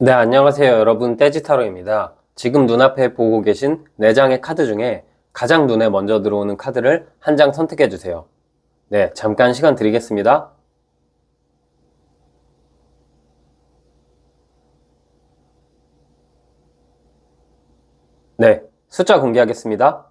네, 안녕하세요. 여러분. 떼지타로입니다. 지금 눈앞에 보고 계신 4장의 카드 중에 가장 눈에 먼저 들어오는 카드를 한 장 선택해 주세요. 네, 잠깐 시간 드리겠습니다. 네, 숫자 공개하겠습니다.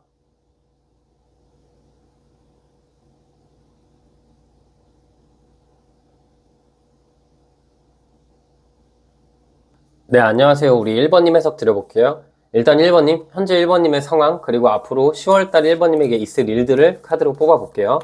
네, 안녕하세요. 우리 1번님 해석 드려볼게요. 일단 1번님, 현재 1번님의 상황, 그리고 앞으로 10월달 1번님에게 있을 일들을 카드로 뽑아볼게요.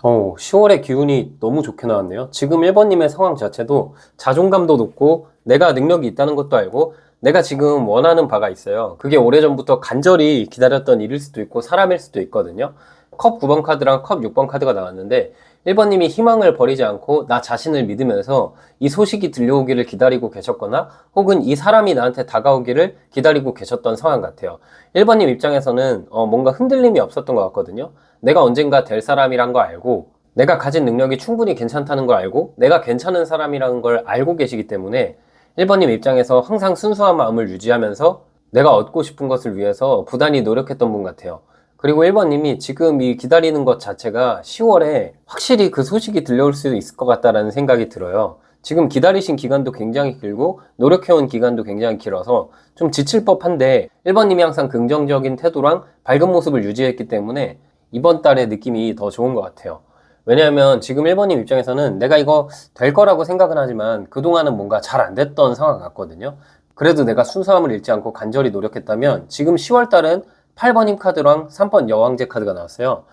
오, 10월의 기운이 너무 좋게 나왔네요. 지금 1번님의 상황 자체도 자존감도 높고 내가 능력이 있다는 것도 알고 내가 지금 원하는 바가 있어요. 그게 오래전부터 간절히 기다렸던 일일 수도 있고 사람일 수도 있거든요. 컵 9번 카드랑 컵 6번 카드가 나왔는데 1번님이 희망을 버리지 않고 나 자신을 믿으면서 이 소식이 들려오기를 기다리고 계셨거나 혹은 이 사람이 나한테 다가오기를 기다리고 계셨던 상황 같아요. 1번님 입장에서는 뭔가 흔들림이 없었던 것 같거든요. 내가 언젠가 될 사람이란 거 알고 내가 가진 능력이 충분히 괜찮다는 걸 알고 내가 괜찮은 사람이라는 걸 알고 계시기 때문에 1번님 입장에서 항상 순수한 마음을 유지하면서 내가 얻고 싶은 것을 위해서 부단히 노력했던 분 같아요. 그리고 1번님이 지금 이 기다리는 것 자체가 10월에 확실히 그 소식이 들려올 수 있을 것 같다라는 생각이 들어요. 지금 기다리신 기간도 굉장히 길고 노력해온 기간도 굉장히 길어서 좀 지칠 법한데 1번님이 항상 긍정적인 태도랑 밝은 모습을 유지했기 때문에 이번 달의 느낌이 더 좋은 것 같아요. 왜냐하면 지금 1번님 입장에서는 내가 이거 될 거라고 생각은 하지만 그동안은 뭔가 잘 안 됐던 상황 같거든요. 그래도 내가 순수함을 잃지 않고 간절히 노력했다면 지금 10월 달은 8번님 카드랑 3번 여왕제 카드가 나왔어요.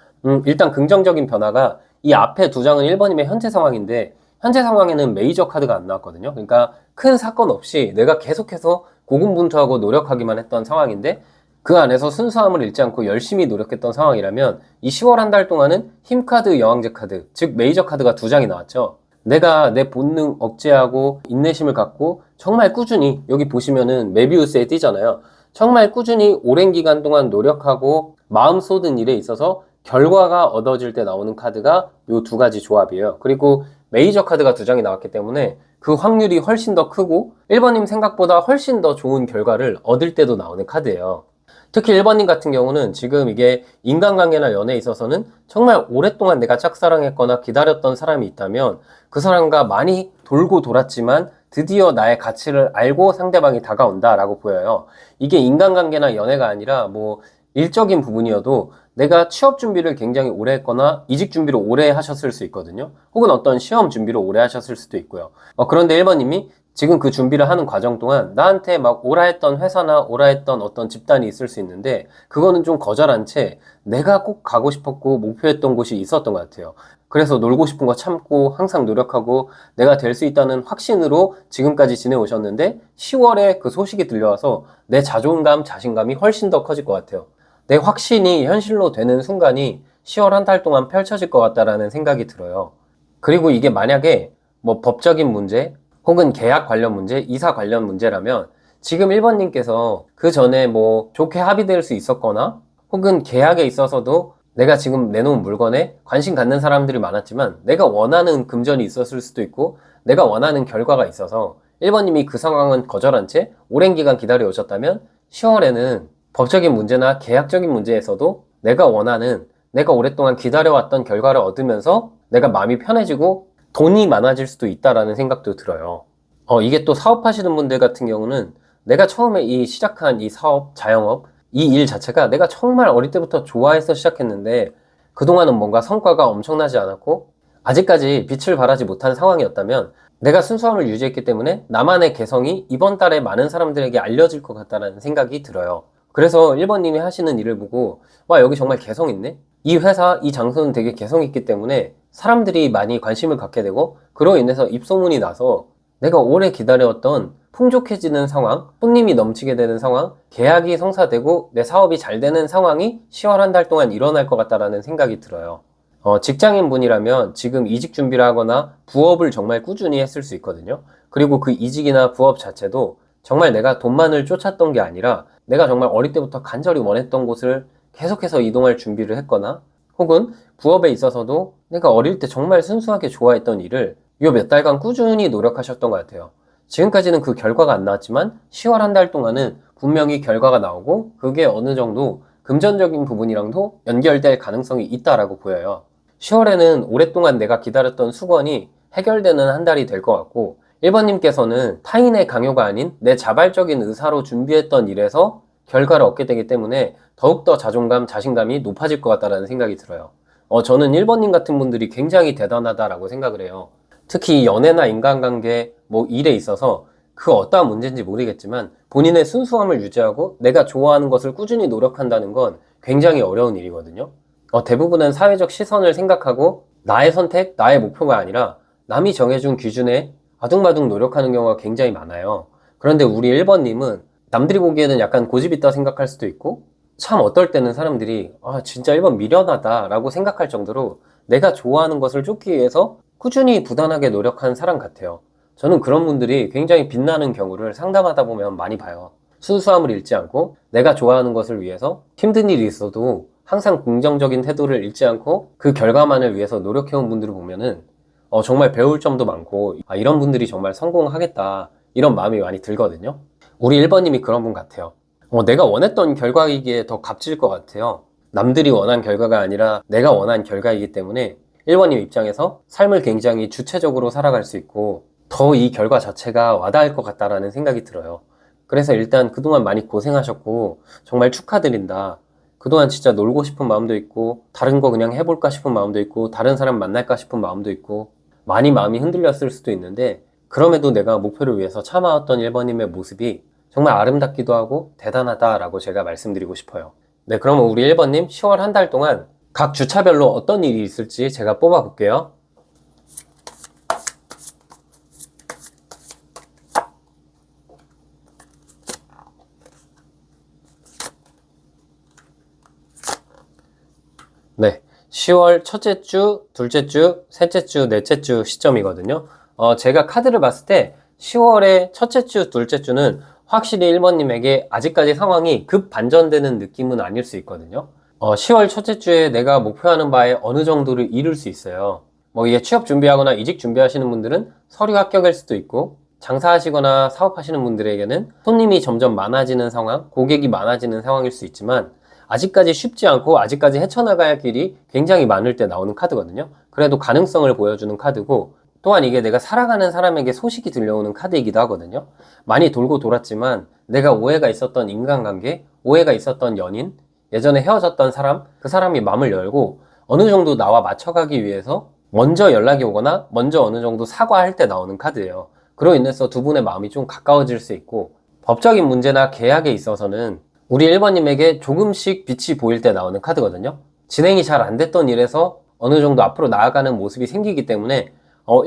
일단 긍정적인 변화가 이 앞에 두 장은 1번님의 현재 상황인데 현재 상황에는 메이저 카드가 안 나왔거든요. 그러니까 큰 사건 없이 내가 계속해서 고군분투하고 노력하기만 했던 상황인데 그 안에서 순수함을 잃지 않고 열심히 노력했던 상황이라면 이 10월 한 달 동안은 힘카드, 여왕제 카드, 즉 메이저 카드가 두 장이 나왔죠. 내가 내 본능 억제하고 인내심을 갖고 정말 꾸준히 여기 보시면은 메비우스에 띄잖아요. 정말 꾸준히 오랜 기간 동안 노력하고 마음 쏟은 일에 있어서 결과가 얻어질 때 나오는 카드가 이 두 가지 조합이에요. 그리고 메이저 카드가 두 장이 나왔기 때문에 그 확률이 훨씬 더 크고 1번님 생각보다 훨씬 더 좋은 결과를 얻을 때도 나오는 카드예요. 특히 1번님 같은 경우는 지금 이게 인간관계나 연애에 있어서는 정말 오랫동안 내가 짝사랑했거나 기다렸던 사람이 있다면 그 사람과 많이 돌고 돌았지만 드디어 나의 가치를 알고 상대방이 다가온다라고 보여요. 이게 인간관계나 연애가 아니라 뭐 일적인 부분이어도 내가 취업 준비를 굉장히 오래 했거나 이직 준비를 오래 하셨을 수 있거든요. 혹은 어떤 시험 준비를 오래 하셨을 수도 있고요. 그런데 1번님이 지금 그 준비를 하는 과정 동안 나한테 막 오라 했던 회사나 오라 했던 어떤 집단이 있을 수 있는데 그거는 좀 거절한 채 내가 꼭 가고 싶었고 목표했던 곳이 있었던 것 같아요. 그래서 놀고 싶은 거 참고 항상 노력하고 내가 될 수 있다는 확신으로 지금까지 지내오셨는데 10월에 그 소식이 들려와서 내 자존감, 자신감이 훨씬 더 커질 것 같아요. 내 확신이 현실로 되는 순간이 10월 한 달 동안 펼쳐질 것 같다라는 생각이 들어요. 그리고 이게 만약에 뭐 법적인 문제, 혹은 계약 관련 문제, 이사 관련 문제라면 지금 1번님께서 그 전에 뭐 좋게 합의될 수 있었거나 혹은 계약에 있어서도 내가 지금 내놓은 물건에 관심 갖는 사람들이 많았지만 내가 원하는 금전이 있었을 수도 있고 내가 원하는 결과가 있어서 1번님이 그 상황은 거절한 채 오랜 기간 기다려 오셨다면 10월에는 법적인 문제나 계약적인 문제에서도 내가 원하는 내가 오랫동안 기다려왔던 결과를 얻으면서 내가 마음이 편해지고 돈이 많아질 수도 있다라는 생각도 들어요. 이게 또 사업하시는 분들 같은 경우는 내가 처음에 시작한 이 사업, 자영업, 이 일 자체가 내가 정말 어릴 때부터 좋아해서 시작했는데 그동안은 뭔가 성과가 엄청나지 않았고 아직까지 빛을 발하지 못한 상황이었다면 내가 순수함을 유지했기 때문에 나만의 개성이 이번 달에 많은 사람들에게 알려질 것 같다는 생각이 들어요. 그래서 1번님이 하시는 일을 보고 와, 여기 정말 개성 있네? 이 회사, 이 장소는 되게 개성 있기 때문에 사람들이 많이 관심을 갖게 되고 그로 인해서 입소문이 나서 내가 오래 기다려왔던 풍족해지는 상황, 손님이 넘치게 되는 상황, 계약이 성사되고 내 사업이 잘 되는 상황이 10월 한 달 동안 일어날 것 같다라는 생각이 들어요. 직장인 분이라면 지금 이직 준비를 하거나 부업을 정말 꾸준히 했을 수 있거든요. 그리고 그 이직이나 부업 자체도 정말 내가 돈만을 쫓았던 게 아니라 내가 정말 어릴 때부터 간절히 원했던 곳을 계속해서 이동할 준비를 했거나 혹은 부업에 있어서도 내가 어릴 때 정말 순수하게 좋아했던 일을 요 몇 달간 꾸준히 노력하셨던 것 같아요. 지금까지는 그 결과가 안 나왔지만 10월 한 달 동안은 분명히 결과가 나오고 그게 어느 정도 금전적인 부분이랑도 연결될 가능성이 있다라고 보여요. 10월에는 오랫동안 내가 기다렸던 수건이 해결되는 한 달이 될 것 같고 1번님께서는 타인의 강요가 아닌 내 자발적인 의사로 준비했던 일에서 결과를 얻게 되기 때문에 더욱더 자존감, 자신감이 높아질 것 같다는 생각이 들어요. 저는 1번님 같은 분들이 굉장히 대단하다라고 생각을 해요. 특히 연애나 인간관계, 일에 있어서 그 어떠한 문제인지 모르겠지만 본인의 순수함을 유지하고 내가 좋아하는 것을 꾸준히 노력한다는 건 굉장히 어려운 일이거든요. 대부분은 사회적 시선을 생각하고 나의 선택, 나의 목표가 아니라 남이 정해준 기준에 아둥바둥 노력하는 경우가 굉장히 많아요. 그런데 우리 1번님은 남들이 보기에는 약간 고집 있다 생각할 수도 있고 참 어떨 때는 사람들이 진짜 1번 미련하다 라고 생각할 정도로 내가 좋아하는 것을 쫓기 위해서 꾸준히 부단하게 노력한 사람 같아요. 저는 그런 분들이 굉장히 빛나는 경우를 상담하다 보면 많이 봐요. 순수함을 잃지 않고 내가 좋아하는 것을 위해서 힘든 일이 있어도 항상 긍정적인 태도를 잃지 않고 그 결과만을 위해서 노력해온 분들을 보면은 정말 배울 점도 많고 이런 분들이 정말 성공하겠다 이런 마음이 많이 들거든요. 우리 1번님이 그런 분 같아요. 내가 원했던 결과이기에 더 값질 것 같아요. 남들이 원한 결과가 아니라 내가 원한 결과이기 때문에 1번님 입장에서 삶을 굉장히 주체적으로 살아갈 수 있고 더 이 결과 자체가 와닿을 것 같다라는 생각이 들어요. 그래서 일단 그동안 많이 고생하셨고 정말 축하드린다. 그동안 진짜 놀고 싶은 마음도 있고 다른 거 그냥 해볼까 싶은 마음도 있고 다른 사람 만날까 싶은 마음도 있고 많이 마음이 흔들렸을 수도 있는데 그럼에도 내가 목표를 위해서 참아왔던 1번님의 모습이 정말 아름답기도 하고 대단하다라고 제가 말씀드리고 싶어요. 네, 그러면 우리 1번님 10월 한 달 동안 각 주차별로 어떤 일이 있을지 제가 뽑아볼게요. 네, 10월 첫째 주, 둘째 주, 셋째 주, 넷째 주 시점이거든요. 제가 카드를 봤을 때 10월의 첫째 주, 둘째 주는 확실히 1번님에게 아직까지 상황이 급 반전되는 느낌은 아닐 수 있거든요. 10월 첫째 주에 내가 목표하는 바에 어느 정도를 이룰 수 있어요. 이게 취업 준비하거나 이직 준비하시는 분들은 서류 합격일 수도 있고 장사하시거나 사업하시는 분들에게는 손님이 점점 많아지는 상황, 고객이 많아지는 상황일 수 있지만 아직까지 쉽지 않고 아직까지 헤쳐나가야 할 길이 굉장히 많을 때 나오는 카드거든요. 그래도 가능성을 보여주는 카드고 또한 이게 내가 살아가는 사람에게 소식이 들려오는 카드이기도 하거든요. 많이 돌고 돌았지만 내가 오해가 있었던 인간관계, 오해가 있었던 연인, 예전에 헤어졌던 사람, 그 사람이 마음을 열고 어느 정도 나와 맞춰가기 위해서 먼저 연락이 오거나 먼저 어느 정도 사과할 때 나오는 카드예요. 그로 인해서 두 분의 마음이 좀 가까워질 수 있고 법적인 문제나 계약에 있어서는 우리 1번님에게 조금씩 빛이 보일 때 나오는 카드거든요. 진행이 잘 안 됐던 일에서 어느 정도 앞으로 나아가는 모습이 생기기 때문에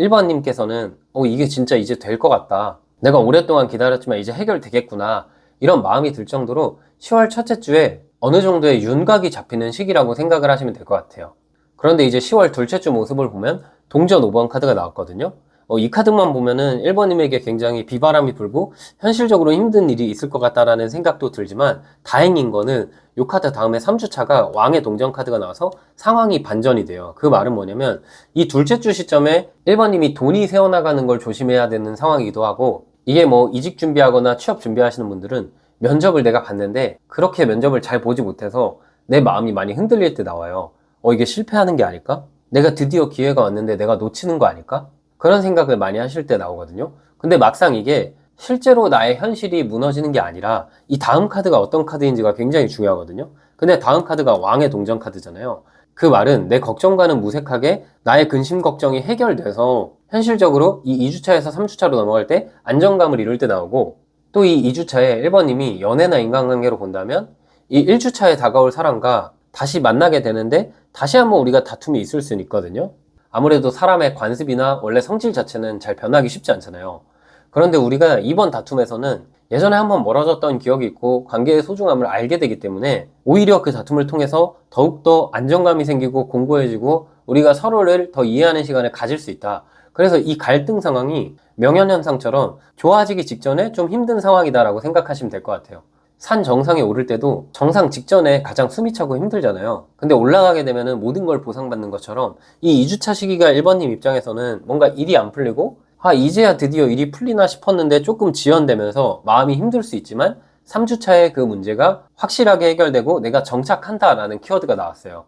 1번님께서는 이게 진짜 이제 될 것 같다. 내가 오랫동안 기다렸지만 이제 해결되겠구나. 이런 마음이 들 정도로 10월 첫째 주에 어느 정도의 윤곽이 잡히는 시기라고 생각을 하시면 될 것 같아요. 그런데 이제 10월 둘째 주 모습을 보면 동전 5번 카드가 나왔거든요. 이 카드만 보면은 1번님에게 굉장히 비바람이 불고 현실적으로 힘든 일이 있을 것 같다라는 생각도 들지만 다행인 거는 이 카드 다음에 3주차가 왕의 동전 카드가 나와서 상황이 반전이 돼요. 그 말은 뭐냐면 이 둘째 주 시점에 1번님이 돈이 새어나가는 걸 조심해야 되는 상황이기도 하고 이게 이직 준비하거나 취업 준비하시는 분들은 면접을 내가 봤는데 그렇게 면접을 잘 보지 못해서 내 마음이 많이 흔들릴 때 나와요. 이게 실패하는 게 아닐까? 내가 드디어 기회가 왔는데 내가 놓치는 거 아닐까? 그런 생각을 많이 하실 때 나오거든요. 근데 막상 이게 실제로 나의 현실이 무너지는 게 아니라 이 다음 카드가 어떤 카드인지가 굉장히 중요하거든요. 근데 다음 카드가 왕의 동전 카드잖아요. 그 말은 내 걱정과는 무색하게 나의 근심 걱정이 해결돼서 현실적으로 이 2주차에서 3주차로 넘어갈 때 안정감을 이룰 때 나오고 또 이 2주차에 1번님이 연애나 인간관계로 본다면 이 1주차에 다가올 사람과 다시 만나게 되는데 다시 한번 우리가 다툼이 있을 수는 있거든요. 아무래도 사람의 관습이나 원래 성질 자체는 잘 변하기 쉽지 않잖아요. 그런데 우리가 이번 다툼에서는 예전에 한번 멀어졌던 기억이 있고 관계의 소중함을 알게 되기 때문에 오히려 그 다툼을 통해서 더욱더 안정감이 생기고 공고해지고 우리가 서로를 더 이해하는 시간을 가질 수 있다. 그래서 이 갈등 상황이 명현현상처럼 좋아지기 직전에 좀 힘든 상황이다라고 생각하시면 될 것 같아요. 산 정상에 오를 때도 정상 직전에 가장 숨이 차고 힘들잖아요. 근데 올라가게 되면은 모든 걸 보상받는 것처럼 이 2주차 시기가 1번님 입장에서는 뭔가 일이 안 풀리고 이제야 드디어 일이 풀리나 싶었는데 조금 지연되면서 마음이 힘들 수 있지만 3주차에 그 문제가 확실하게 해결되고 내가 정착한다라는 키워드가 나왔어요.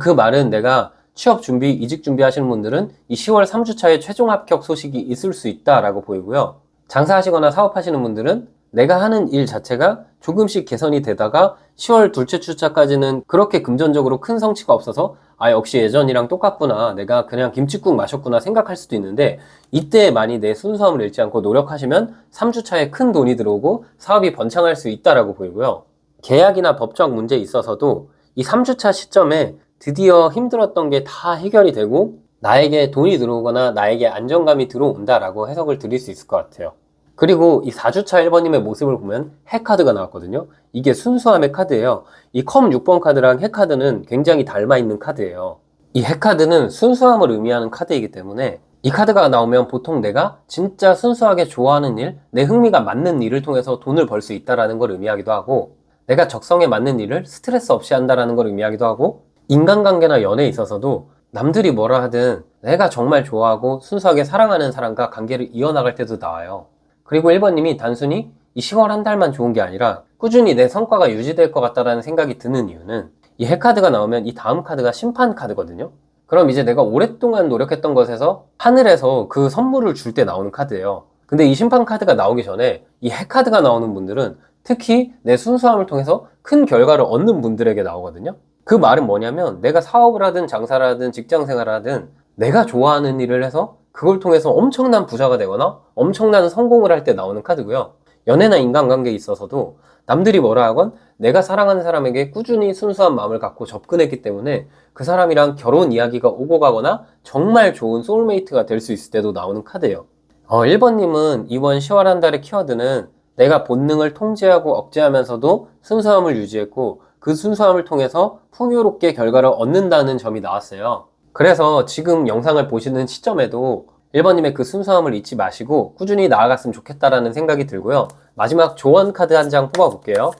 그 말은 내가 취업 준비, 이직 준비 하시는 분들은 이 10월 3주차에 최종 합격 소식이 있을 수 있다라고 보이고요. 장사하시거나 사업하시는 분들은 내가 하는 일 자체가 조금씩 개선이 되다가 10월 둘째 주차까지는 그렇게 금전적으로 큰 성취가 없어서 역시 예전이랑 똑같구나, 내가 그냥 김칫국 마셨구나 생각할 수도 있는데, 이때 많이 내 순수함을 잃지 않고 노력하시면 3주차에 큰 돈이 들어오고 사업이 번창할 수 있다라고 보이고요. 계약이나 법적 문제에 있어서도 이 3주차 시점에 드디어 힘들었던 게 다 해결이 되고 나에게 돈이 들어오거나 나에게 안정감이 들어온다라고 해석을 드릴 수 있을 것 같아요. 그리고 이 4주차 1번님의 모습을 보면 해카드가 나왔거든요. 이게 순수함의 카드예요. 이 컴 6번 카드랑 해카드는 굉장히 닮아있는 카드예요. 이 해카드는 순수함을 의미하는 카드이기 때문에 이 카드가 나오면 보통 내가 진짜 순수하게 좋아하는 일, 내 흥미가 맞는 일을 통해서 돈을 벌 수 있다는 걸 의미하기도 하고, 내가 적성에 맞는 일을 스트레스 없이 한다는 걸 의미하기도 하고, 인간관계나 연애에 있어서도 남들이 뭐라 하든 내가 정말 좋아하고 순수하게 사랑하는 사람과 관계를 이어나갈 때도 나와요. 그리고 1번님이 단순히 이 10월 한 달만 좋은 게 아니라 꾸준히 내 성과가 유지될 것 같다라는 생각이 드는 이유는, 이 해카드가 나오면 이 다음 카드가 심판 카드거든요. 그럼 이제 내가 오랫동안 노력했던 것에서 하늘에서 그 선물을 줄 때 나오는 카드예요. 근데 이 심판 카드가 나오기 전에 이 해카드가 나오는 분들은 특히 내 순수함을 통해서 큰 결과를 얻는 분들에게 나오거든요. 그 말은 뭐냐면, 내가 사업을 하든 장사를 하든 직장 생활을 하든 내가 좋아하는 일을 해서 그걸 통해서 엄청난 부자가 되거나 엄청난 성공을 할 때 나오는 카드고요. 연애나 인간관계에 있어서도 남들이 뭐라 하건 내가 사랑하는 사람에게 꾸준히 순수한 마음을 갖고 접근했기 때문에 그 사람이랑 결혼 이야기가 오고 가거나 정말 좋은 소울메이트가 될 수 있을 때도 나오는 카드예요. 1번님은 이번 10월 한 달의 키워드는 내가 본능을 통제하고 억제하면서도 순수함을 유지했고 그 순수함을 통해서 풍요롭게 결과를 얻는다는 점이 나왔어요. 그래서 지금 영상을 보시는 시점에도 1번님의 그 순수함을 잊지 마시고 꾸준히 나아갔으면 좋겠다라는 생각이 들고요. 마지막 조언 카드 한 장 뽑아볼게요.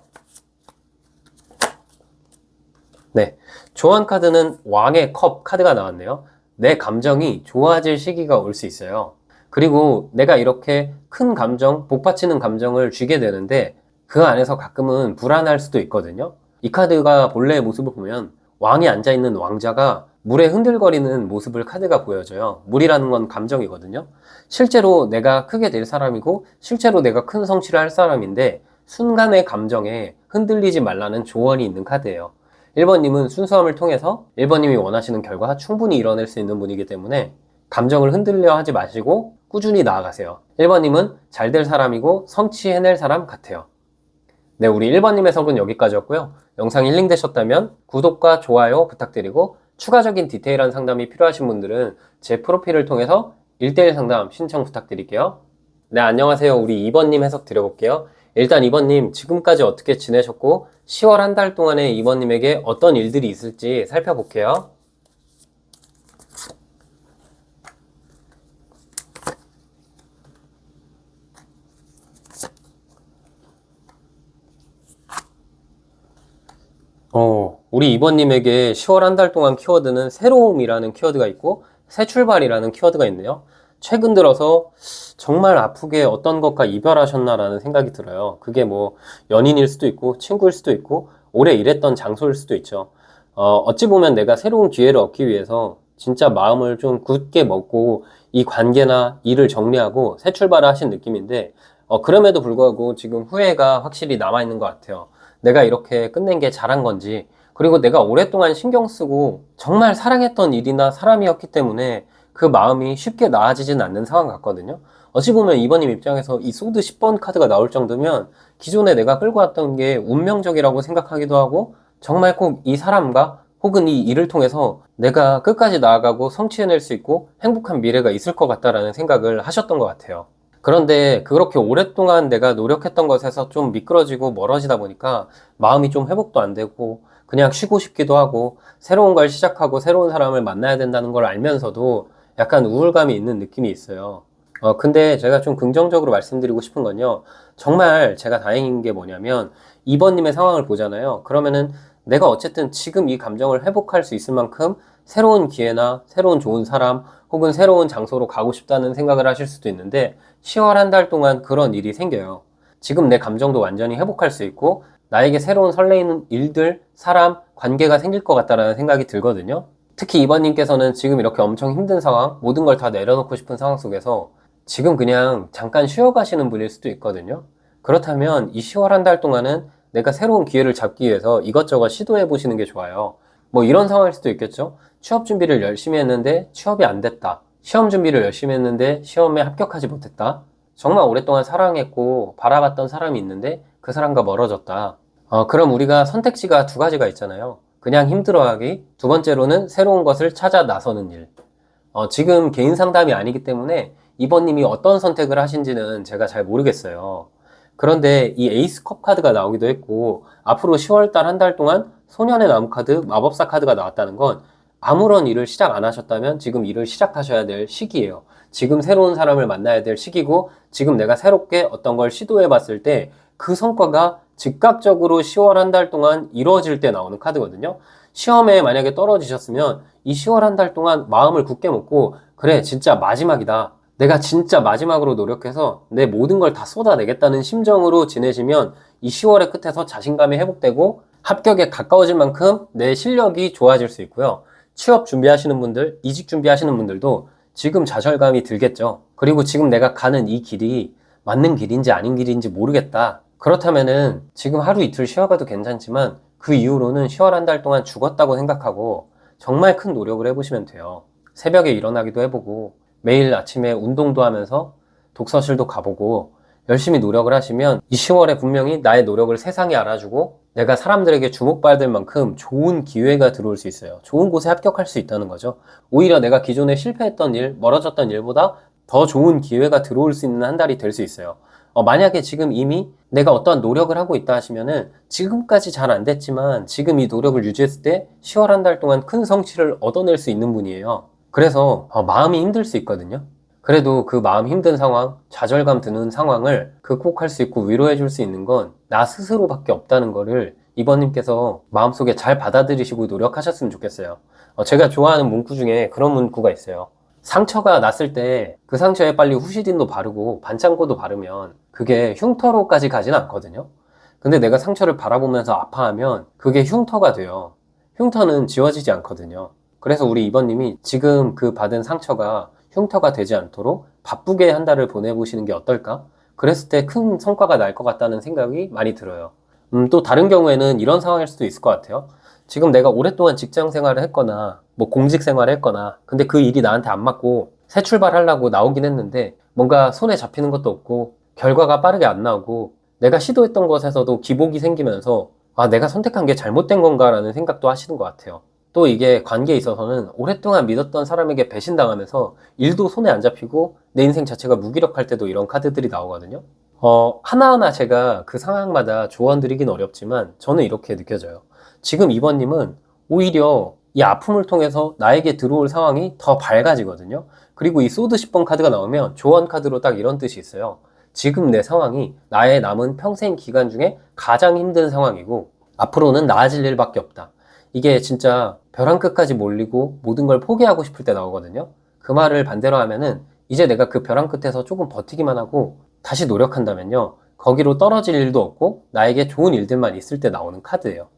네, 조언 카드는 왕의 컵 카드가 나왔네요. 내 감정이 좋아질 시기가 올 수 있어요. 그리고 내가 이렇게 큰 감정, 복받치는 감정을 쥐게 되는데 그 안에서 가끔은 불안할 수도 있거든요. 이 카드가 본래의 모습을 보면 왕이 앉아있는 왕자가 물에 흔들거리는 모습을 카드가 보여줘요. 물이라는 건 감정이거든요. 실제로 내가 크게 될 사람이고 실제로 내가 큰 성취를 할 사람인데 순간의 감정에 흔들리지 말라는 조언이 있는 카드예요. 1번님은 순수함을 통해서 1번님이 원하시는 결과 충분히 이뤄낼 수 있는 분이기 때문에 감정을 흔들려 하지 마시고 꾸준히 나아가세요. 1번님은 잘 될 사람이고 성취해낼 사람 같아요. 네, 우리 1번님 해석은 여기까지였고요. 영상이 힐링되셨다면 구독과 좋아요 부탁드리고, 추가적인 디테일한 상담이 필요하신 분들은 제 프로필을 통해서 1대1 상담 신청 부탁드릴게요. 네, 안녕하세요. 우리 2번님 해석 드려볼게요. 일단 2번님 지금까지 어떻게 지내셨고 10월 한 달 동안에 2번님에게 어떤 일들이 있을지 살펴볼게요. 우리 2번님에게 10월 한 달 동안 키워드는 새로움이라는 키워드가 있고 새 출발이라는 키워드가 있네요. 최근 들어서 정말 아프게 어떤 것과 이별하셨나라는 생각이 들어요. 그게 뭐 연인일 수도 있고 친구일 수도 있고 오래 일했던 장소일 수도 있죠. 어찌 보면 내가 새로운 기회를 얻기 위해서 진짜 마음을 좀 굳게 먹고 이 관계나 일을 정리하고 새 출발을 하신 느낌인데, 그럼에도 불구하고 지금 후회가 확실히 남아있는 것 같아요. 내가 이렇게 끝낸 게 잘한 건지, 그리고 내가 오랫동안 신경 쓰고 정말 사랑했던 일이나 사람이었기 때문에 그 마음이 쉽게 나아지진 않는 상황 같거든요. 어찌 보면 2번님 입장에서 이 소드 10번 카드가 나올 정도면 기존에 내가 끌고 왔던 게 운명적이라고 생각하기도 하고, 정말 꼭 이 사람과 혹은 이 일을 통해서 내가 끝까지 나아가고 성취해낼 수 있고 행복한 미래가 있을 것 같다라는 생각을 하셨던 것 같아요. 그런데 그렇게 오랫동안 내가 노력했던 것에서 좀 미끄러지고 멀어지다 보니까 마음이 좀 회복도 안 되고 그냥 쉬고 싶기도 하고, 새로운 걸 시작하고 새로운 사람을 만나야 된다는 걸 알면서도 약간 우울감이 있는 느낌이 있어요. 근데 제가 좀 긍정적으로 말씀드리고 싶은 건요. 정말 제가 다행인 게 뭐냐면, 2번님의 상황을 보잖아요. 그러면은 내가 어쨌든 지금 이 감정을 회복할 수 있을 만큼 새로운 기회나 새로운 좋은 사람 혹은 새로운 장소로 가고 싶다는 생각을 하실 수도 있는데, 10월 한 달 동안 그런 일이 생겨요. 지금 내 감정도 완전히 회복할 수 있고, 나에게 새로운 설레이는 일들, 사람, 관계가 생길 것 같다라는 생각이 들거든요. 특히 2번님께서는 지금 이렇게 엄청 힘든 상황, 모든 걸 다 내려놓고 싶은 상황 속에서 지금 그냥 잠깐 쉬어가시는 분일 수도 있거든요. 그렇다면 이 10월 한 달 동안은 내가 새로운 기회를 잡기 위해서 이것저것 시도해 보시는 게 좋아요. 뭐 이런 상황일 수도 있겠죠. 취업 준비를 열심히 했는데 취업이 안 됐다. 시험 준비를 열심히 했는데 시험에 합격하지 못했다. 정말 오랫동안 사랑했고 바라봤던 사람이 있는데 그 사람과 멀어졌다. 그럼 우리가 선택지가 두 가지가 있잖아요. 그냥 힘들어하기, 두 번째로는 새로운 것을 찾아 나서는 일. 지금 개인 상담이 아니기 때문에 이번님이 어떤 선택을 하신지는 제가 잘 모르겠어요. 그런데 이 에이스컵 카드가 나오기도 했고, 앞으로 10월달 한 달 동안 소년의 나무 카드, 마법사 카드가 나왔다는 건 아무런 일을 시작 안 하셨다면 지금 일을 시작하셔야 될 시기예요. 지금 새로운 사람을 만나야 될 시기고, 지금 내가 새롭게 어떤 걸 시도해 봤을 때 그 성과가 즉각적으로 10월 한 달 동안 이루어질 때 나오는 카드거든요. 시험에 만약에 떨어지셨으면 이 10월 한 달 동안 마음을 굳게 먹고, 그래, 진짜 마지막이다. 내가 진짜 마지막으로 노력해서 내 모든 걸 다 쏟아내겠다는 심정으로 지내시면 이 10월의 끝에서 자신감이 회복되고 합격에 가까워질 만큼 내 실력이 좋아질 수 있고요. 취업 준비하시는 분들, 이직 준비하시는 분들도 지금 좌절감이 들겠죠. 그리고 지금 내가 가는 이 길이 맞는 길인지 아닌 길인지 모르겠다. 그렇다면은 지금 하루 이틀 쉬어가도 괜찮지만 그 이후로는 10월 한 달 동안 죽었다고 생각하고 정말 큰 노력을 해보시면 돼요. 새벽에 일어나기도 해보고 매일 아침에 운동도 하면서 독서실도 가보고 열심히 노력을 하시면 이 10월에 분명히 나의 노력을 세상에 알아주고 내가 사람들에게 주목받을 만큼 좋은 기회가 들어올 수 있어요. 좋은 곳에 합격할 수 있다는 거죠. 오히려 내가 기존에 실패했던 일, 멀어졌던 일보다 더 좋은 기회가 들어올 수 있는 한 달이 될 수 있어요. 만약에 지금 이미 내가 어떠한 노력을 하고 있다 하시면은 지금까지 잘 안 됐지만 지금 이 노력을 유지했을 때 10월 한 달 동안 큰 성취를 얻어낼 수 있는 분이에요. 그래서 마음이 힘들 수 있거든요. 그래도 그 마음 힘든 상황, 좌절감 드는 상황을 극복할 수 있고 위로해 줄 수 있는 건 나 스스로밖에 없다는 거를 이번님께서 마음속에 잘 받아들이시고 노력하셨으면 좋겠어요. 제가 좋아하는 문구 중에 그런 문구가 있어요. 상처가 났을 때 그 상처에 빨리 후시딘도 바르고 반창고도 바르면 그게 흉터로까지 가진 않거든요. 근데 내가 상처를 바라보면서 아파하면 그게 흉터가 돼요. 흉터는 지워지지 않거든요. 그래서 우리 이번님이 지금 그 받은 상처가 흉터가 되지 않도록 바쁘게 한 달을 보내보시는 게 어떨까? 그랬을 때 큰 성과가 날 것 같다는 생각이 많이 들어요. 또 다른 경우에는 이런 상황일 수도 있을 것 같아요. 지금 내가 오랫동안 직장 생활을 했거나 뭐 공직 생활을 했거나 근데 그 일이 나한테 안 맞고 새 출발하려고 나오긴 했는데 뭔가 손에 잡히는 것도 없고 결과가 빠르게 안 나오고 내가 시도했던 것에서도 기복이 생기면서 아, 내가 선택한 게 잘못된 건가라는 생각도 하시는 것 같아요. 또 이게 관계에 있어서는 오랫동안 믿었던 사람에게 배신당하면서 일도 손에 안 잡히고 내 인생 자체가 무기력할 때도 이런 카드들이 나오거든요. 하나하나 제가 그 상황마다 조언 드리긴 어렵지만 저는 이렇게 느껴져요. 지금 이번님은 오히려 이 아픔을 통해서 나에게 들어올 상황이 더 밝아지거든요. 그리고 이 소드 10번 카드가 나오면 조언 카드로 딱 이런 뜻이 있어요. 지금 내 상황이 나의 남은 평생 기간 중에 가장 힘든 상황이고 앞으로는 나아질 일밖에 없다. 이게 진짜 벼랑 끝까지 몰리고 모든 걸 포기하고 싶을 때 나오거든요. 그 말을 반대로 하면은 이제 내가 그 벼랑 끝에서 조금 버티기만 하고 다시 노력한다면요. 거기로 떨어질 일도 없고 나에게 좋은 일들만 있을 때 나오는 카드예요.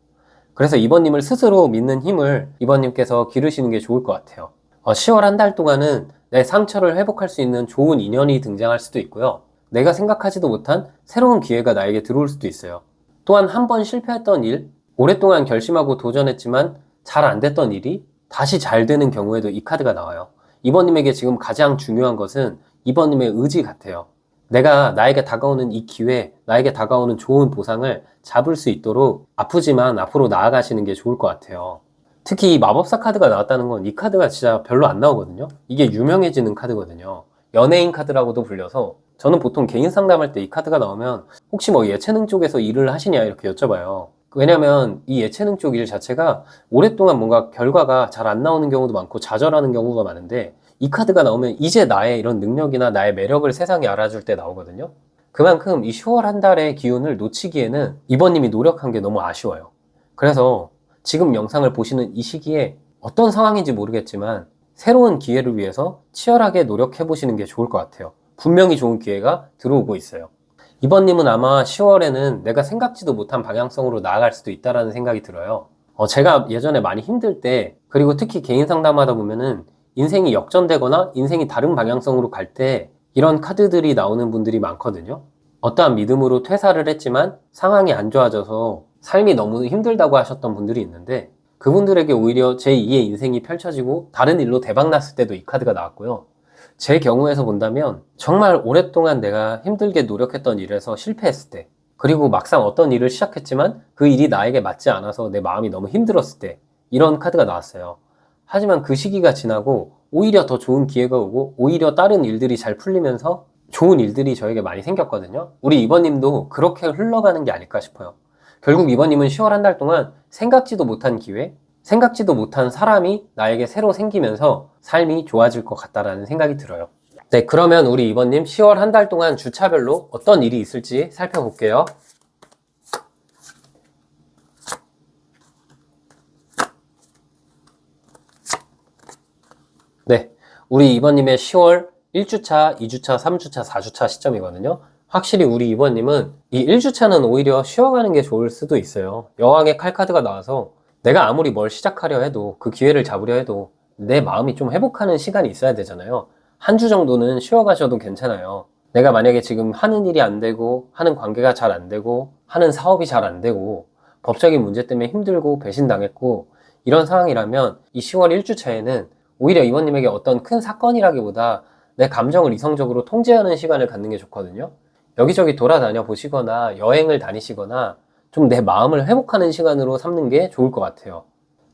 그래서 이번님을 스스로 믿는 힘을 이번님께서 기르시는 게 좋을 것 같아요. 10월 한 달 동안은 내 상처를 회복할 수 있는 좋은 인연이 등장할 수도 있고요. 내가 생각하지도 못한 새로운 기회가 나에게 들어올 수도 있어요. 또한 한 번 실패했던 일, 오랫동안 결심하고 도전했지만 잘 안 됐던 일이 다시 잘 되는 경우에도 이 카드가 나와요. 이번님에게 지금 가장 중요한 것은 이번님의 의지 같아요. 내가 나에게 다가오는 이 기회, 나에게 다가오는 좋은 보상을 잡을 수 있도록 아프지만 앞으로 나아가시는 게 좋을 것 같아요. 특히 이 마법사 카드가 나왔다는 건 이 카드가 진짜 별로 안 나오거든요. 이게 유명해지는 카드거든요. 연예인 카드라고도 불려서 저는 보통 개인 상담할 때 이 카드가 나오면 혹시 뭐 예체능 쪽에서 일을 하시냐 이렇게 여쭤봐요. 왜냐면 이 예체능 쪽 일 자체가 오랫동안 뭔가 결과가 잘 안 나오는 경우도 많고 좌절하는 경우가 많은데 이 카드가 나오면 이제 나의 이런 능력이나 나의 매력을 세상에 알아줄 때 나오거든요. 그만큼 이 10월 한 달의 기운을 놓치기에는 이번님이 노력한 게 너무 아쉬워요. 그래서 지금 영상을 보시는 이 시기에 어떤 상황인지 모르겠지만 새로운 기회를 위해서 치열하게 노력해 보시는 게 좋을 것 같아요. 분명히 좋은 기회가 들어오고 있어요. 이번님은 아마 10월에는 내가 생각지도 못한 방향성으로 나아갈 수도 있다는 생각이 들어요. 제가 예전에 많이 힘들 때, 그리고 특히 개인 상담하다 보면은 인생이 역전되거나 인생이 다른 방향성으로 갈 때 이런 카드들이 나오는 분들이 많거든요. 어떠한 믿음으로 퇴사를 했지만 상황이 안 좋아져서 삶이 너무 힘들다고 하셨던 분들이 있는데, 그분들에게 오히려 제2의 인생이 펼쳐지고 다른 일로 대박났을 때도 이 카드가 나왔고요. 제 경우에서 본다면 정말 오랫동안 내가 힘들게 노력했던 일에서 실패했을 때, 그리고 막상 어떤 일을 시작했지만 그 일이 나에게 맞지 않아서 내 마음이 너무 힘들었을 때, 이런 카드가 나왔어요. 하지만 그 시기가 지나고 오히려 더 좋은 기회가 오고 오히려 다른 일들이 잘 풀리면서 좋은 일들이 저에게 많이 생겼거든요. 우리 이번님도 그렇게 흘러가는 게 아닐까 싶어요. 결국 이번님은 10월 한 달 동안 생각지도 못한 기회, 생각지도 못한 사람이 나에게 새로 생기면서 삶이 좋아질 것 같다라는 생각이 들어요. 네, 그러면 우리 이번님 10월 한 달 동안 주차별로 어떤 일이 있을지 살펴볼게요. 네, 우리 이번님의 10월 1주차, 2주차, 3주차, 4주차 시점이거든요. 확실히 우리 이번님은 이 1주차는 오히려 쉬어가는 게 좋을 수도 있어요. 여왕의 칼카드가 나와서 내가 아무리 뭘 시작하려 해도, 그 기회를 잡으려 해도 내 마음이 좀 회복하는 시간이 있어야 되잖아요. 한 주 정도는 쉬어가셔도 괜찮아요. 내가 만약에 지금 하는 일이 안 되고, 하는 관계가 잘 안 되고, 하는 사업이 잘 안 되고, 법적인 문제 때문에 힘들고 배신당했고, 이런 상황이라면 이 10월 1주차에는 오히려 이번님에게 어떤 큰 사건이라기보다 내 감정을 이성적으로 통제하는 시간을 갖는 게 좋거든요. 여기저기 돌아다녀 보시거나 여행을 다니시거나 좀 내 마음을 회복하는 시간으로 삼는 게 좋을 것 같아요.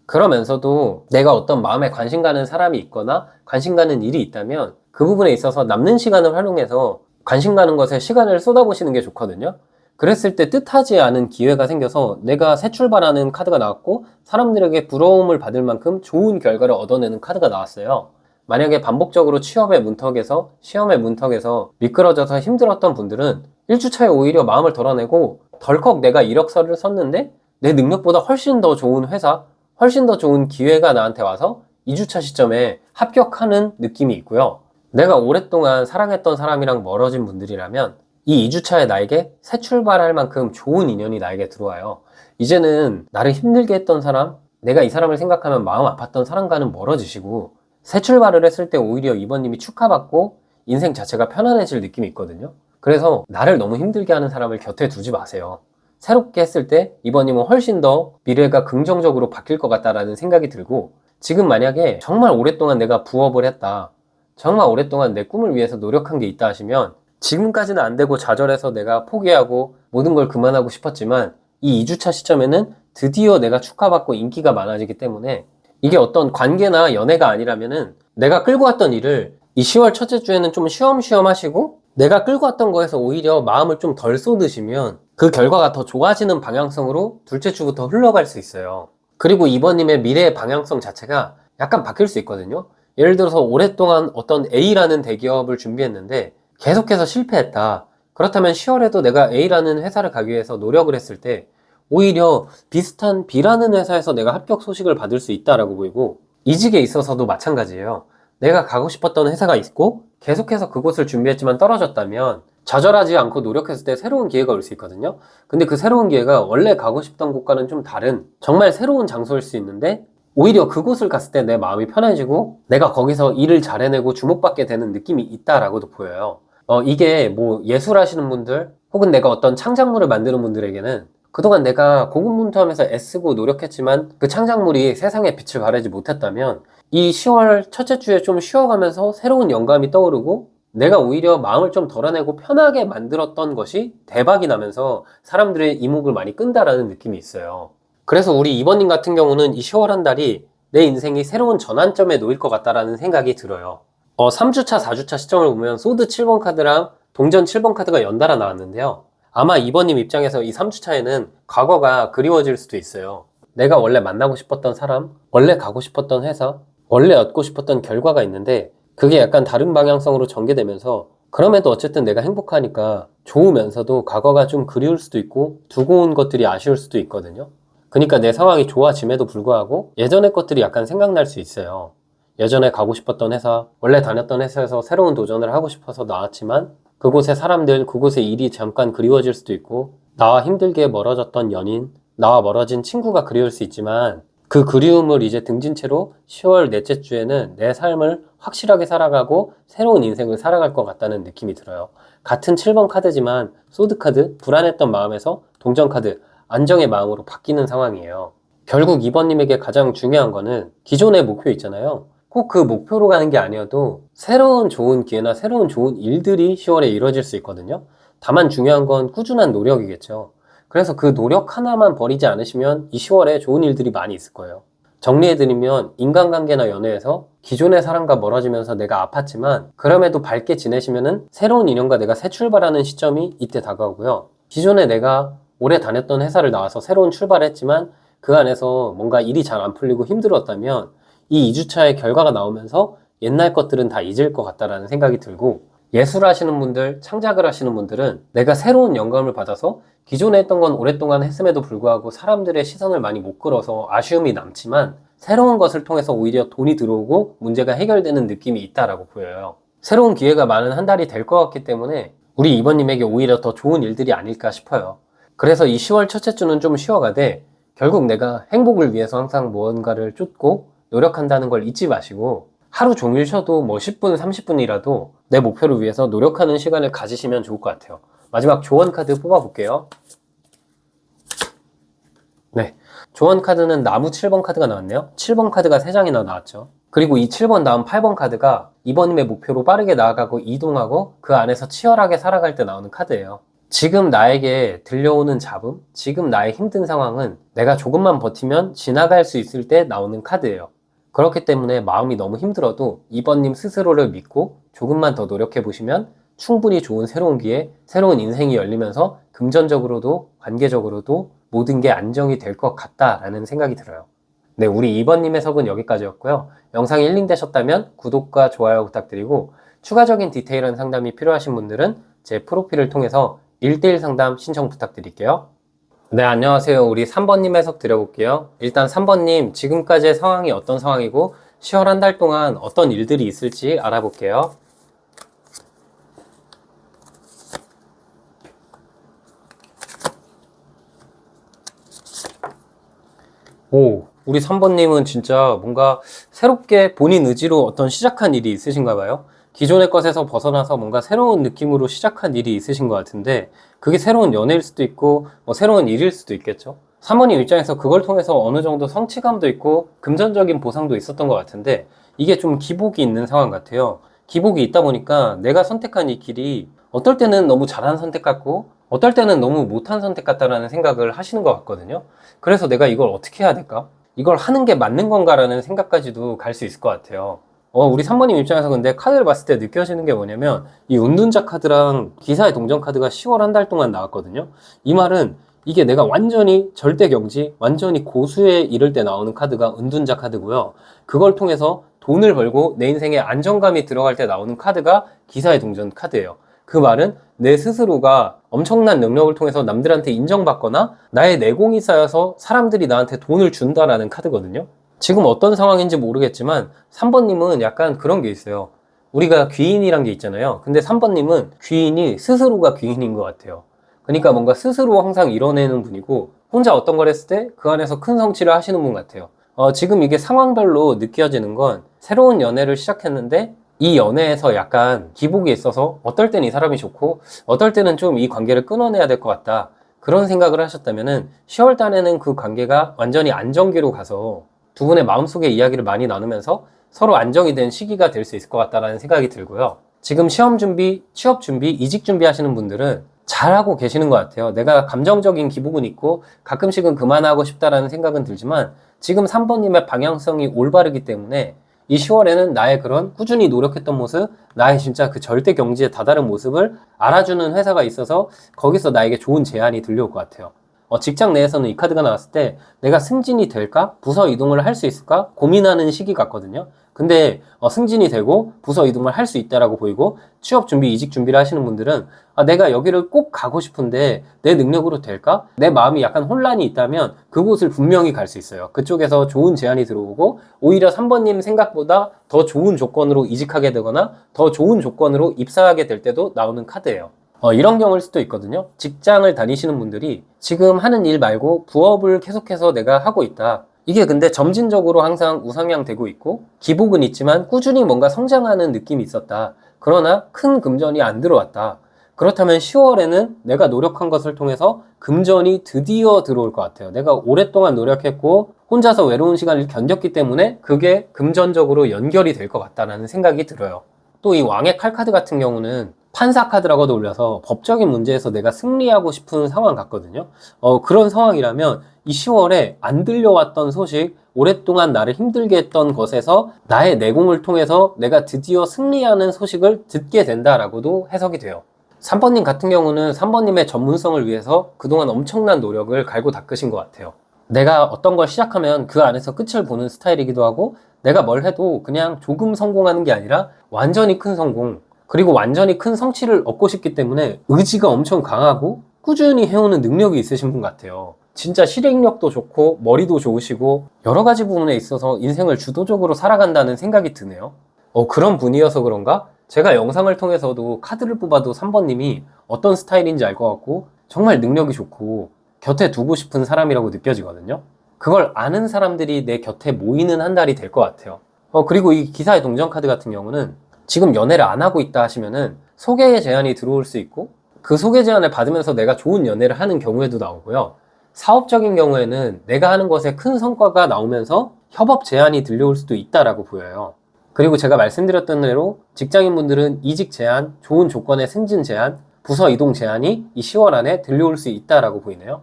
그러면서도 내가 어떤 마음에 관심 가는 사람이 있거나 관심 가는 일이 있다면 그 부분에 있어서 남는 시간을 활용해서 관심 가는 것에 시간을 쏟아보시는 게 좋거든요. 그랬을 때 뜻하지 않은 기회가 생겨서 내가 새 출발하는 카드가 나왔고 사람들에게 부러움을 받을 만큼 좋은 결과를 얻어내는 카드가 나왔어요. 만약에 반복적으로 취업의 문턱에서, 시험의 문턱에서 미끄러져서 힘들었던 분들은 1주차에 오히려 마음을 덜어내고 덜컥 내가 이력서를 썼는데 내 능력보다 훨씬 더 좋은 회사, 훨씬 더 좋은 기회가 나한테 와서 2주차 시점에 합격하는 느낌이 있고요. 내가 오랫동안 사랑했던 사람이랑 멀어진 분들이라면 이 2주차에 나에게 새 출발할 만큼 좋은 인연이 나에게 들어와요. 이제는 나를 힘들게 했던 사람, 내가 이 사람을 생각하면 마음 아팠던 사람과는 멀어지시고 새 출발을 했을 때 오히려 이번님이 축하받고 인생 자체가 편안해질 느낌이 있거든요. 그래서 나를 너무 힘들게 하는 사람을 곁에 두지 마세요. 새롭게 했을 때 이번님은 훨씬 더 미래가 긍정적으로 바뀔 것 같다라는 생각이 들고, 지금 만약에 정말 오랫동안 내가 부업을 했다, 정말 오랫동안 내 꿈을 위해서 노력한 게 있다 하시면 지금까지는 안 되고 좌절해서 내가 포기하고 모든 걸 그만하고 싶었지만 이 2주차 시점에는 드디어 내가 축하받고 인기가 많아지기 때문에 이게 어떤 관계나 연애가 아니라면은 내가 끌고 왔던 일을 이 10월 첫째 주에는 좀 쉬엄쉬엄 하시고 내가 끌고 왔던 거에서 오히려 마음을 좀 덜 쏟으시면 그 결과가 더 좋아지는 방향성으로 둘째 주부터 흘러갈 수 있어요. 그리고 이번님의 미래의 방향성 자체가 약간 바뀔 수 있거든요. 예를 들어서 오랫동안 어떤 A라는 대기업을 준비했는데 계속해서 실패했다. 그렇다면 10월에도 내가 A라는 회사를 가기 위해서 노력을 했을 때 오히려 비슷한 B라는 회사에서 내가 합격 소식을 받을 수 있다라고 보이고, 이직에 있어서도 마찬가지예요. 내가 가고 싶었던 회사가 있고 계속해서 그곳을 준비했지만 떨어졌다면 좌절하지 않고 노력했을 때 새로운 기회가 올 수 있거든요. 근데 그 새로운 기회가 원래 가고 싶던 곳과는 좀 다른 정말 새로운 장소일 수 있는데 오히려 그곳을 갔을 때 내 마음이 편해지고 내가 거기서 일을 잘 해내고 주목받게 되는 느낌이 있다라고도 보여요. 이게 뭐 예술하시는 분들 혹은 내가 어떤 창작물을 만드는 분들에게는 그동안 내가 고군분투하면서 애쓰고 노력했지만 그 창작물이 세상에 빛을 발하지 못했다면 이 10월 첫째 주에 좀 쉬어가면서 새로운 영감이 떠오르고 내가 오히려 마음을 좀 덜어내고 편하게 만들었던 것이 대박이 나면서 사람들의 이목을 많이 끈다라는 느낌이 있어요. 그래서 우리 이번님 같은 경우는 이 10월 한 달이 내 인생이 새로운 전환점에 놓일 것 같다라는 생각이 들어요. 3주차, 4주차 시점을 보면 소드 7번 카드랑 동전 7번 카드가 연달아 나왔는데요. 아마 이번님 입장에서 이 3주차에는 과거가 그리워질 수도 있어요. 내가 원래 만나고 싶었던 사람, 원래 가고 싶었던 회사, 원래 얻고 싶었던 결과가 있는데 그게 약간 다른 방향성으로 전개되면서 그럼에도 어쨌든 내가 행복하니까 좋으면서도 과거가 좀 그리울 수도 있고 두고 온 것들이 아쉬울 수도 있거든요. 그러니까 내 상황이 좋아짐에도 불구하고 예전의 것들이 약간 생각날 수 있어요. 예전에 가고 싶었던 회사, 원래 다녔던 회사에서 새로운 도전을 하고 싶어서 나왔지만 그곳의 사람들, 그곳의 일이 잠깐 그리워질 수도 있고 나와 힘들게 멀어졌던 연인, 나와 멀어진 친구가 그리울 수 있지만 그 그리움을 이제 등진 채로 10월 넷째 주에는 내 삶을 확실하게 살아가고 새로운 인생을 살아갈 것 같다는 느낌이 들어요. 같은 7번 카드지만 소드카드, 불안했던 마음에서 동전카드, 안정의 마음으로 바뀌는 상황이에요. 결국 이번님에게 가장 중요한 거는 기존의 목표 있잖아요. 꼭 그 목표로 가는 게 아니어도 새로운 좋은 기회나 새로운 좋은 일들이 10월에 이루어질 수 있거든요. 다만 중요한 건 꾸준한 노력이겠죠. 그래서 그 노력 하나만 버리지 않으시면 이 10월에 좋은 일들이 많이 있을 거예요. 정리해드리면 인간관계나 연애에서 기존의 사람과 멀어지면서 내가 아팠지만 그럼에도 밝게 지내시면은 새로운 인연과 내가 새 출발하는 시점이 이때 다가오고요. 기존에 내가 오래 다녔던 회사를 나와서 새로운 출발을 했지만 그 안에서 뭔가 일이 잘 안 풀리고 힘들었다면 이 2주차의 결과가 나오면서 옛날 것들은 다 잊을 것 같다라는 생각이 들고 예술 하시는 분들, 창작을 하시는 분들은 내가 새로운 영감을 받아서 기존에 했던 건 오랫동안 했음에도 불구하고 사람들의 시선을 많이 못 끌어서 아쉬움이 남지만 새로운 것을 통해서 오히려 돈이 들어오고 문제가 해결되는 느낌이 있다라고 보여요. 새로운 기회가 많은 한 달이 될 것 같기 때문에 우리 이번님에게 오히려 더 좋은 일들이 아닐까 싶어요. 그래서 이 10월 첫째 주는 좀 쉬어가되 결국 내가 행복을 위해서 항상 무언가를 쫓고 노력한다는 걸 잊지 마시고 하루 종일 쉬어도 뭐 10분, 30분이라도 내 목표를 위해서 노력하는 시간을 가지시면 좋을 것 같아요. 마지막 조언 카드 뽑아볼게요. 네, 조언 카드는 나무 7번 카드가 나왔네요. 7번 카드가 3장이나 나왔죠. 그리고 이 7번 다음 8번 카드가 이번님의 목표로 빠르게 나아가고 이동하고 그 안에서 치열하게 살아갈 때 나오는 카드예요. 지금 나에게 들려오는 잡음, 지금 나의 힘든 상황은 내가 조금만 버티면 지나갈 수 있을 때 나오는 카드예요. 그렇기 때문에 마음이 너무 힘들어도 이번님 스스로를 믿고 조금만 더 노력해 보시면 충분히 좋은 새로운 기회, 새로운 인생이 열리면서 금전적으로도 관계적으로도 모든 게 안정이 될 것 같다라는 생각이 들어요. 네, 우리 이번님 해석은 여기까지였고요. 영상이 힐링 되셨다면 구독과 좋아요 부탁드리고 추가적인 디테일한 상담이 필요하신 분들은 제 프로필을 통해서 1대1 상담 신청 부탁드릴게요. 네, 안녕하세요. 우리 3번님 해석 드려볼게요. 일단 3번님, 지금까지의 상황이 어떤 상황이고 10월 한 달 동안 어떤 일들이 있을지 알아볼게요. 오, 우리 3번님은 진짜 뭔가 새롭게 본인 의지로 어떤 시작한 일이 있으신가 봐요. 기존의 것에서 벗어나서 뭔가 새로운 느낌으로 시작한 일이 있으신 것 같은데 그게 새로운 연애일 수도 있고 뭐 새로운 일일 수도 있겠죠. 3번님 입장에서 그걸 통해서 어느 정도 성취감도 있고 금전적인 보상도 있었던 것 같은데 이게 좀 기복이 있는 상황 같아요. 기복이 있다 보니까 내가 선택한 이 길이 어떨 때는 너무 잘한 선택 같고 어떨 때는 너무 못한 선택 같다라는 생각을 하시는 것 같거든요. 그래서 내가 이걸 어떻게 해야 될까? 이걸 하는 게 맞는 건가라는 생각까지도 갈 수 있을 것 같아요. 우리 3번님 입장에서 근데 카드를 봤을 때 느껴지는 게 뭐냐면 이 은둔자 카드랑 기사의 동전 카드가 10월 한 달 동안 나왔거든요. 이 말은 이게 내가 완전히 절대 경지, 완전히 고수에 이를 때 나오는 카드가 은둔자 카드고요. 그걸 통해서 돈을 벌고 내 인생에 안정감이 들어갈 때 나오는 카드가 기사의 동전 카드예요. 그 말은 내 스스로가 엄청난 능력을 통해서 남들한테 인정받거나 나의 내공이 쌓여서 사람들이 나한테 돈을 준다라는 카드거든요. 지금 어떤 상황인지 모르겠지만 3번님은 약간 그런 게 있어요. 우리가 귀인이란 게 있잖아요. 근데 3번님은 귀인이 스스로가 귀인인 것 같아요. 그러니까 뭔가 스스로 항상 이뤄내는 분이고 혼자 어떤 걸 했을 때 그 안에서 큰 성취를 하시는 분 같아요. 지금 이게 상황별로 느껴지는 건 새로운 연애를 시작했는데 이 연애에서 약간 기복이 있어서 어떨 땐 이 사람이 좋고 어떨 때는 좀 이 관계를 끊어내야 될 것 같다. 그런 생각을 하셨다면은 10월 달에는 그 관계가 완전히 안정기로 가서 두 분의 마음속의 이야기를 많이 나누면서 서로 안정이 된 시기가 될 수 있을 것 같다는 생각이 들고요. 지금 시험 준비, 취업 준비, 이직 준비 하시는 분들은 잘하고 계시는 것 같아요. 내가 감정적인 기복은 있고 가끔씩은 그만하고 싶다라는 생각은 들지만 지금 3번님의 방향성이 올바르기 때문에 이 10월에는 나의 그런 꾸준히 노력했던 모습, 나의 진짜 그 절대 경지에 다다른 모습을 알아주는 회사가 있어서 거기서 나에게 좋은 제안이 들려올 것 같아요. 직장 내에서는 이 카드가 나왔을 때 내가 승진이 될까? 부서 이동을 할 수 있을까? 고민하는 시기 같거든요. 근데 승진이 되고 부서 이동을 할 수 있다라고 보이고 취업 준비, 이직 준비를 하시는 분들은 내가 여기를 꼭 가고 싶은데 내 능력으로 될까? 내 마음이 약간 혼란이 있다면 그곳을 분명히 갈 수 있어요. 그쪽에서 좋은 제안이 들어오고 오히려 3번님 생각보다 더 좋은 조건으로 이직하게 되거나 더 좋은 조건으로 입사하게 될 때도 나오는 카드예요. 이런 경우일 수도 있거든요. 직장을 다니시는 분들이 지금 하는 일 말고 부업을 계속해서 내가 하고 있다. 이게 근데 점진적으로 항상 우상향 되고 있고 기복은 있지만 꾸준히 뭔가 성장하는 느낌이 있었다. 그러나 큰 금전이 안 들어왔다. 그렇다면 10월에는 내가 노력한 것을 통해서 금전이 드디어 들어올 것 같아요. 내가 오랫동안 노력했고 혼자서 외로운 시간을 견뎠기 때문에 그게 금전적으로 연결이 될 것 같다는 생각이 들어요. 또 이 왕의 칼카드 같은 경우는 판사 카드라고도 올려서 법적인 문제에서 내가 승리하고 싶은 상황 같거든요. 그런 상황이라면 이 10월에 안 들려왔던 소식, 오랫동안 나를 힘들게 했던 것에서 나의 내공을 통해서 내가 드디어 승리하는 소식을 듣게 된다라고도 해석이 돼요. 3번님 같은 경우는 3번님의 전문성을 위해서 그동안 엄청난 노력을 갈고 닦으신 것 같아요. 내가 어떤 걸 시작하면 그 안에서 끝을 보는 스타일이기도 하고 내가 뭘 해도 그냥 조금 성공하는 게 아니라 완전히 큰 성공, 그리고 완전히 큰 성취를 얻고 싶기 때문에 의지가 엄청 강하고 꾸준히 해오는 능력이 있으신 분 같아요. 진짜 실행력도 좋고 머리도 좋으시고 여러 가지 부분에 있어서 인생을 주도적으로 살아간다는 생각이 드네요. 그런 분이어서 그런가? 제가 영상을 통해서도 카드를 뽑아도 3번님이 어떤 스타일인지 알 것 같고 정말 능력이 좋고 곁에 두고 싶은 사람이라고 느껴지거든요. 그걸 아는 사람들이 내 곁에 모이는 한 달이 될 것 같아요. 그리고 이 기사의 동전 카드 같은 경우는 지금 연애를 안 하고 있다 하시면은 소개 제안이 들어올 수 있고 그 소개 제안을 받으면서 내가 좋은 연애를 하는 경우에도 나오고요. 사업적인 경우에는 내가 하는 것에 큰 성과가 나오면서 협업 제안이 들려올 수도 있다라고 보여요. 그리고 제가 말씀드렸던 대로 직장인분들은 이직 제안, 좋은 조건의 승진 제안, 부서 이동 제안이 이 10월 안에 들려올 수 있다라고 보이네요.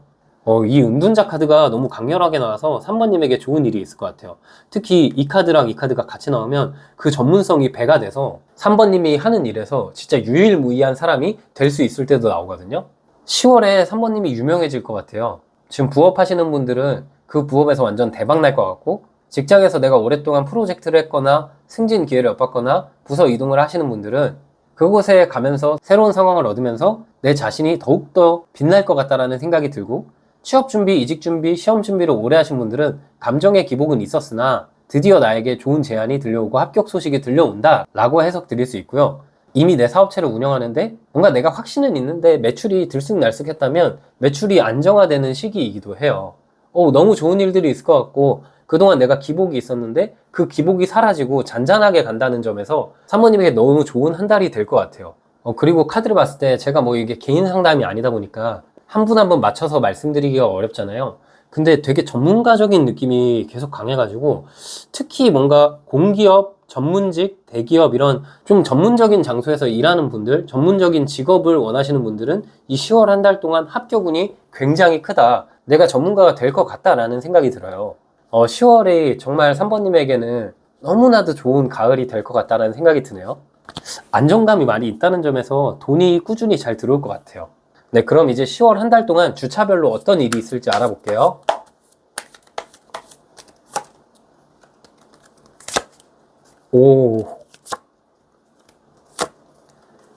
이 은둔자 카드가 너무 강렬하게 나와서 3번님에게 좋은 일이 있을 것 같아요. 특히 이 카드랑 이 카드가 같이 나오면 그 전문성이 배가 돼서 3번님이 하는 일에서 진짜 유일무이한 사람이 될 수 있을 때도 나오거든요. 10월에 3번님이 유명해질 것 같아요. 지금 부업 하시는 분들은 그 부업에서 완전 대박 날 것 같고 직장에서 내가 오랫동안 프로젝트를 했거나 승진 기회를 엿봤거나 부서 이동을 하시는 분들은 그곳에 가면서 새로운 상황을 얻으면서 내 자신이 더욱더 빛날 것 같다라는 생각이 들고 취업 준비, 이직 준비, 시험 준비를 오래 하신 분들은 감정의 기복은 있었으나 드디어 나에게 좋은 제안이 들려오고 합격 소식이 들려온다 라고 해석 드릴 수 있고요. 이미 내 사업체를 운영하는데 뭔가 내가 확신은 있는데 매출이 들쑥날쑥했다면 매출이 안정화되는 시기이기도 해요. 너무 좋은 일들이 있을 것 같고 그동안 내가 기복이 있었는데 그 기복이 사라지고 잔잔하게 간다는 점에서 사모님에게 너무 좋은 한 달이 될 것 같아요. 그리고 카드를 봤을 때 제가 뭐 이게 개인 상담이 아니다 보니까 한 분 한 분 맞춰서 말씀드리기가 어렵잖아요. 근데 되게 전문가적인 느낌이 계속 강해가지고 특히 뭔가 공기업, 전문직, 대기업 이런 좀 전문적인 장소에서 일하는 분들, 전문적인 직업을 원하시는 분들은 이 10월 한 달 동안 합격운이 굉장히 크다. 내가 전문가가 될 것 같다라는 생각이 들어요. 10월이 정말 3번님에게는 너무나도 좋은 가을이 될 것 같다는 생각이 드네요. 안정감이 많이 있다는 점에서 돈이 꾸준히 잘 들어올 것 같아요. 네, 그럼 이제 10월 한 달 동안 주차별로 어떤 일이 있을지 알아볼게요. 오,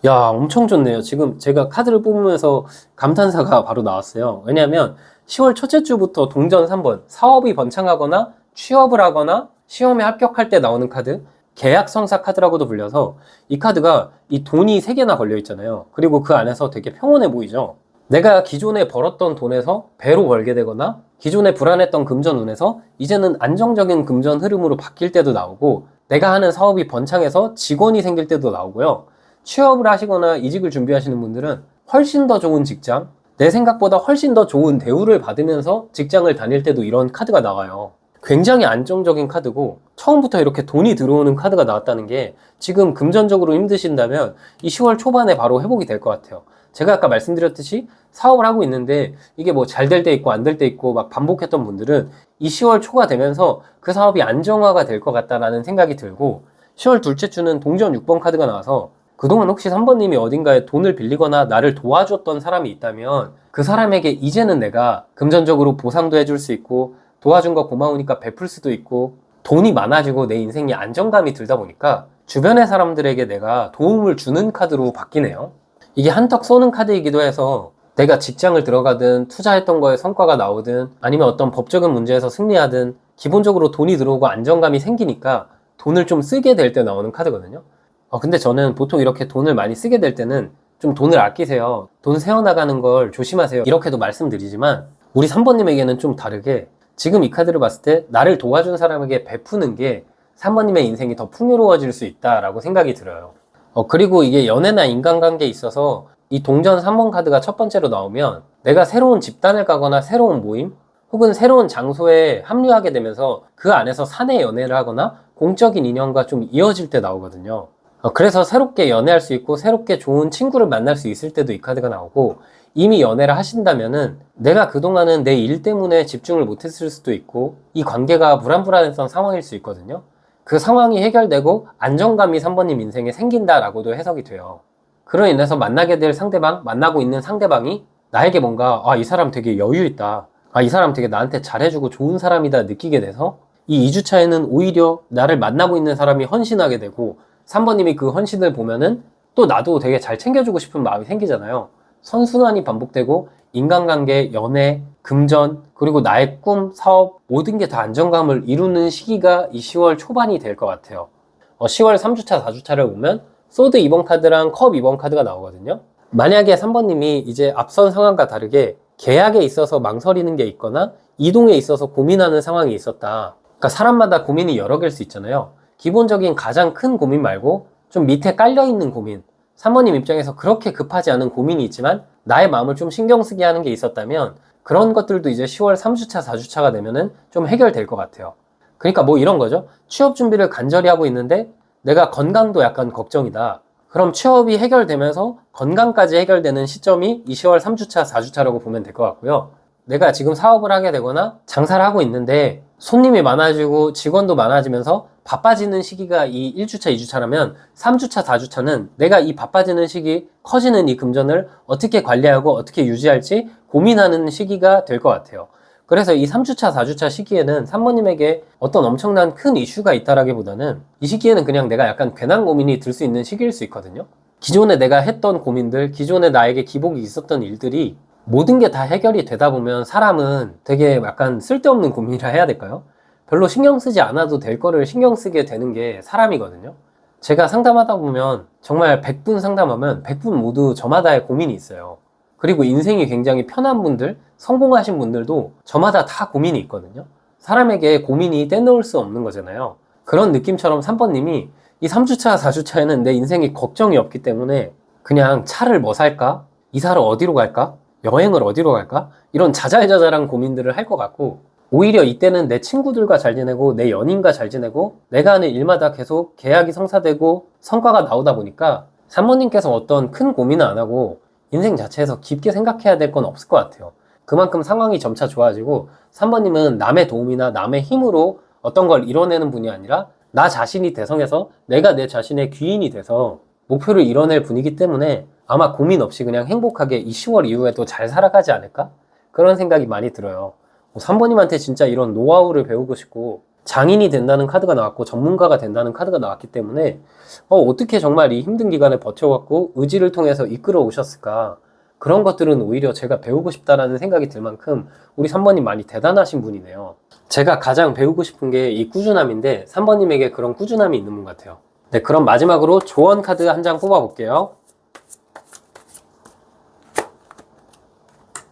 야, 엄청 좋네요. 지금 제가 카드를 뽑으면서 감탄사가 바로 나왔어요. 왜냐하면 10월 첫째 주부터 동전 3번, 사업이 번창하거나 취업을 하거나 시험에 합격할 때 나오는 카드, 계약성사 카드라고도 불려서 이 카드가 이 돈이 3개나 걸려 있잖아요. 그리고 그 안에서 되게 평온해 보이죠. 내가 기존에 벌었던 돈에서 배로 벌게 되거나 기존에 불안했던 금전운에서 이제는 안정적인 금전 흐름으로 바뀔 때도 나오고 내가 하는 사업이 번창해서 직원이 생길 때도 나오고요. 취업을 하시거나 이직을 준비하시는 분들은 훨씬 더 좋은 직장, 내 생각보다 훨씬 더 좋은 대우를 받으면서 직장을 다닐 때도 이런 카드가 나와요. 굉장히 안정적인 카드고 처음부터 이렇게 돈이 들어오는 카드가 나왔다는 게 지금 금전적으로 힘드신다면 이 10월 초반에 바로 회복이 될 것 같아요. 제가 아까 말씀드렸듯이 사업을 하고 있는데 이게 뭐 잘 될 때 있고 안 될 때 있고 막 반복했던 분들은 이 10월 초가 되면서 그 사업이 안정화가 될 것 같다라는 생각이 들고 10월 둘째 주는 동전 6번 카드가 나와서 그동안 혹시 3번님이 어딘가에 돈을 빌리거나 나를 도와줬던 사람이 있다면 그 사람에게 이제는 내가 금전적으로 보상도 해줄 수 있고 도와준 거 고마우니까 베풀 수도 있고 돈이 많아지고 내 인생이 안정감이 들다 보니까 주변의 사람들에게 내가 도움을 주는 카드로 바뀌네요. 이게 한턱 쏘는 카드이기도 해서 내가 직장을 들어가든 투자했던 거에 성과가 나오든 아니면 어떤 법적인 문제에서 승리하든 기본적으로 돈이 들어오고 안정감이 생기니까 돈을 좀 쓰게 될 때 나오는 카드거든요. 근데 저는 보통 이렇게 돈을 많이 쓰게 될 때는 좀 돈을 아끼세요. 돈 세어나가는 걸 조심하세요. 이렇게도 말씀드리지만 우리 3번님에게는 좀 다르게 지금 이 카드를 봤을 때 나를 도와준 사람에게 베푸는 게 3번님의 인생이 더 풍요로워질 수 있다라고 생각이 들어요. 그리고 이게 연애나 인간관계에 있어서 이 동전 3번 카드가 첫 번째로 나오면 내가 새로운 집단을 가거나 새로운 모임 혹은 새로운 장소에 합류하게 되면서 그 안에서 사내 연애를 하거나 공적인 인연과 좀 이어질 때 나오거든요. 그래서 새롭게 연애할 수 있고 새롭게 좋은 친구를 만날 수 있을 때도 이 카드가 나오고 이미 연애를 하신다면은 내가 그동안은 내 일 때문에 집중을 못했을 수도 있고 이 관계가 불안불안했던 상황일 수 있거든요. 그 상황이 해결되고 안정감이 3번님 인생에 생긴다라고도 해석이 돼요. 그로 인해서 만나게 될 상대방, 만나고 있는 상대방이 나에게 뭔가 이 사람 되게 여유 있다. 이 사람 되게 나한테 잘해주고 좋은 사람이다 느끼게 돼서 이 2주차에는 오히려 나를 만나고 있는 사람이 헌신하게 되고 3번님이 그 헌신을 보면은 또 나도 되게 잘 챙겨주고 싶은 마음이 생기잖아요. 선순환이 반복되고 인간관계, 연애, 금전, 그리고 나의 꿈, 사업 모든 게 다 안정감을 이루는 시기가 이 10월 초반이 될 것 같아요. 10월 3주차, 4주차를 보면 소드 2번 카드랑 컵 2번 카드가 나오거든요. 만약에 3번님이 이제 앞선 상황과 다르게 계약에 있어서 망설이는 게 있거나 이동에 있어서 고민하는 상황이 있었다. 그러니까 사람마다 고민이 여러 개일 수 있잖아요. 기본적인 가장 큰 고민 말고 좀 밑에 깔려있는 고민, 3번님 입장에서 그렇게 급하지 않은 고민이 있지만 나의 마음을 좀 신경 쓰게 하는 게 있었다면 그런 것들도 이제 10월 3주차, 4주차가 되면은 좀 해결될 것 같아요. 그러니까 뭐 이런 거죠. 취업 준비를 간절히 하고 있는데 내가 건강도 약간 걱정이다. 그럼 취업이 해결되면서 건강까지 해결되는 시점이 이 10월 3주차, 4주차라고 보면 될 것 같고요. 내가 지금 사업을 하게 되거나 장사를 하고 있는데 손님이 많아지고 직원도 많아지면서 바빠지는 시기가 이 1주차, 2주차라면 3주차, 4주차는 내가 이 바빠지는 시기, 커지는 이 금전을 어떻게 관리하고 어떻게 유지할지 고민하는 시기가 될 것 같아요. 그래서 이 3주차, 4주차 시기에는 3번님에게 어떤 엄청난 큰 이슈가 있다라기보다는 이 시기에는 그냥 내가 약간 괜한 고민이 들 수 있는 시기일 수 있거든요. 기존에 내가 했던 고민들, 기존에 나에게 기복이 있었던 일들이 모든 게 다 해결이 되다 보면 사람은 되게 약간 쓸데없는 고민이라 해야 될까요? 별로 신경 쓰지 않아도 될 거를 신경 쓰게 되는 게 사람이거든요. 제가 상담하다 보면 정말 100분 상담하면 100분 모두 저마다의 고민이 있어요. 그리고 인생이 굉장히 편한 분들, 성공하신 분들도 저마다 다 고민이 있거든요. 사람에게 고민이 떼놓을 수 없는 거잖아요. 그런 느낌처럼 3번님이 이 3주차, 4주차에는 내 인생이 걱정이 없기 때문에 그냥 차를 뭐 살까? 이사를 어디로 갈까? 여행을 어디로 갈까? 이런 자잘자잘한 고민들을 할 것 같고 오히려 이때는 내 친구들과 잘 지내고 내 연인과 잘 지내고 내가 하는 일마다 계속 계약이 성사되고 성과가 나오다 보니까 3번님께서 어떤 큰 고민을 안 하고 인생 자체에서 깊게 생각해야 될 건 없을 것 같아요. 그만큼 상황이 점차 좋아지고 3번님은 남의 도움이나 남의 힘으로 어떤 걸 이뤄내는 분이 아니라 나 자신이 대성해서 내가 내 자신의 귀인이 돼서 목표를 이뤄낼 분이기 때문에 아마 고민 없이 그냥 행복하게 이 10월 이후에도 잘 살아가지 않을까? 그런 생각이 많이 들어요. 3번님한테 진짜 이런 노하우를 배우고 싶고 장인이 된다는 카드가 나왔고 전문가가 된다는 카드가 나왔기 때문에 어떻게 정말 이 힘든 기간을 버텨갖고 의지를 통해서 이끌어 오셨을까? 그런 것들은 오히려 제가 배우고 싶다라는 생각이 들 만큼 우리 3번님 많이 대단하신 분이네요. 제가 가장 배우고 싶은 게 이 꾸준함인데 3번님에게 그런 꾸준함이 있는 분 같아요. 네, 그럼 마지막으로 조언 카드 한 장 뽑아 볼게요.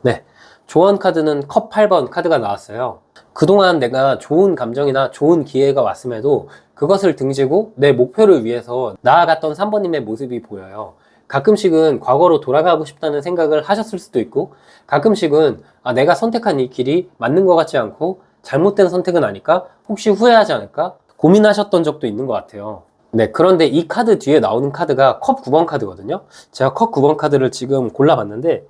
네, 조언 카드는 컵 8번 카드가 나왔어요. 그동안 내가 좋은 감정이나 좋은 기회가 왔음에도 그것을 등지고 내 목표를 위해서 나아갔던 3번님의 모습이 보여요. 가끔씩은 과거로 돌아가고 싶다는 생각을 하셨을 수도 있고 가끔씩은 내가 선택한 이 길이 맞는 것 같지 않고 잘못된 선택은 아닐까? 혹시 후회하지 않을까? 고민하셨던 적도 있는 것 같아요. 네, 그런데 이 카드 뒤에 나오는 카드가 컵 9번 카드거든요. 제가 컵 9번 카드를 지금 골라봤는데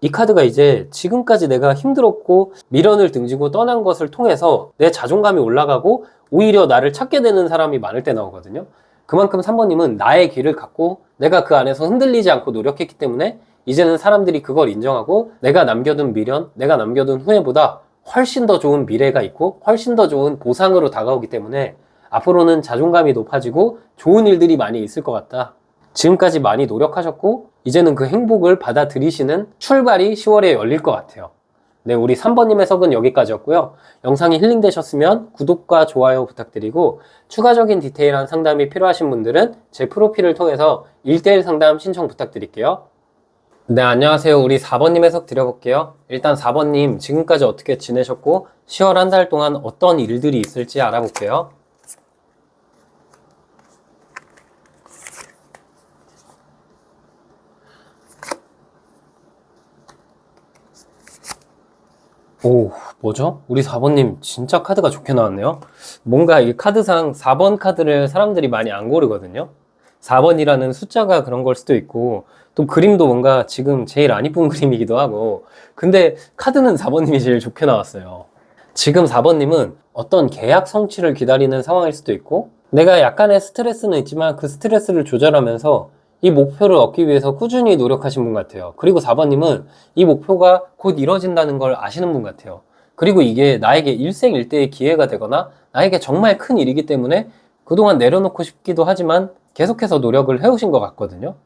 이 카드가 이제 지금까지 내가 힘들었고 미련을 등지고 떠난 것을 통해서 내 자존감이 올라가고 오히려 나를 찾게 되는 사람이 많을 때 나오거든요. 그만큼 3번님은 나의 길을 갖고 내가 그 안에서 흔들리지 않고 노력했기 때문에 이제는 사람들이 그걸 인정하고 내가 남겨둔 미련, 내가 남겨둔 후회보다 훨씬 더 좋은 미래가 있고 훨씬 더 좋은 보상으로 다가오기 때문에 앞으로는 자존감이 높아지고 좋은 일들이 많이 있을 것 같다. 지금까지 많이 노력하셨고 이제는 그 행복을 받아들이시는 출발이 10월에 열릴 것 같아요. 네, 우리 3번님 해석은 여기까지였고요. 영상이 힐링되셨으면 구독과 좋아요 부탁드리고 추가적인 디테일한 상담이 필요하신 분들은 제 프로필을 통해서 1대1 상담 신청 부탁드릴게요. 네, 안녕하세요. 우리 4번님 해석 드려볼게요. 일단 4번님 지금까지 어떻게 지내셨고 10월 한 달 동안 어떤 일들이 있을지 알아볼게요. 오, 뭐죠? 우리 4번님 진짜 카드가 좋게 나왔네요. 뭔가 이 카드상 4번 카드를 사람들이 많이 안 고르거든요. 4번이라는 숫자가 그런 걸 수도 있고 또 그림도 뭔가 지금 제일 안 이쁜 그림이기도 하고 근데 카드는 4번님이 제일 좋게 나왔어요. 지금 4번님은 어떤 계약 성취를 기다리는 상황일 수도 있고 내가 약간의 스트레스는 있지만 그 스트레스를 조절하면서 이 목표를 얻기 위해서 꾸준히 노력하신 분 같아요. 그리고 4번님은 이 목표가 곧 이뤄진다는 걸 아시는 분 같아요. 그리고 이게 나에게 일생일대의 기회가 되거나 나에게 정말 큰 일이기 때문에 그동안 내려놓고 싶기도 하지만 계속해서 노력을 해오신 것 같거든요.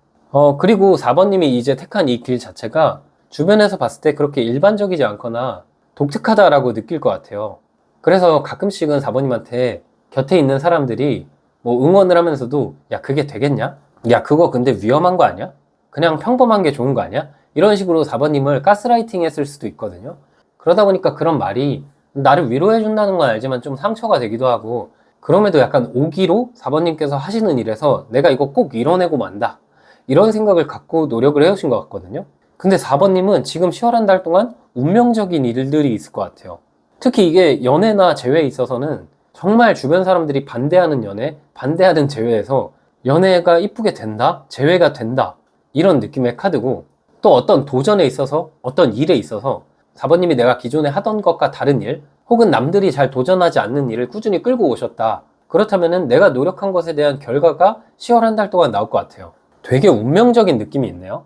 그리고 4번님이 이제 택한 이 길 자체가 주변에서 봤을 때 그렇게 일반적이지 않거나 독특하다라고 느낄 것 같아요. 그래서 가끔씩은 4번님한테 곁에 있는 사람들이 뭐 응원을 하면서도 야, 그게 되겠냐? 야, 그거 근데 위험한 거 아니야? 그냥 평범한 게 좋은 거 아니야? 이런 식으로 4번님을 가스라이팅 했을 수도 있거든요. 그러다 보니까 그런 말이 나를 위로해 준다는 건 알지만 좀 상처가 되기도 하고 그럼에도 약간 오기로 4번님께서 하시는 일에서 내가 이거 꼭 이뤄내고 만다. 이런 생각을 갖고 노력을 해오신 것 같거든요. 근데 4번님은 지금 10월 한 달 동안 운명적인 일들이 있을 것 같아요. 특히 이게 연애나 재회에 있어서는 정말 주변 사람들이 반대하는 연애, 반대하는 재회에서 연애가 이쁘게 된다? 재회가 된다? 이런 느낌의 카드고 또 어떤 도전에 있어서 어떤 일에 있어서 4번님이 내가 기존에 하던 것과 다른 일 혹은 남들이 잘 도전하지 않는 일을 꾸준히 끌고 오셨다. 그렇다면 내가 노력한 것에 대한 결과가 10월 한 달 동안 나올 것 같아요. 되게 운명적인 느낌이 있네요.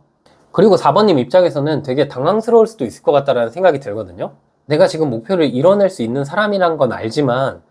그리고 4번님 입장에서는 되게 당황스러울 수도 있을 것 같다는 생각이 들거든요. 내가 지금 목표를 이뤄낼 수 있는 사람이란 건 알지만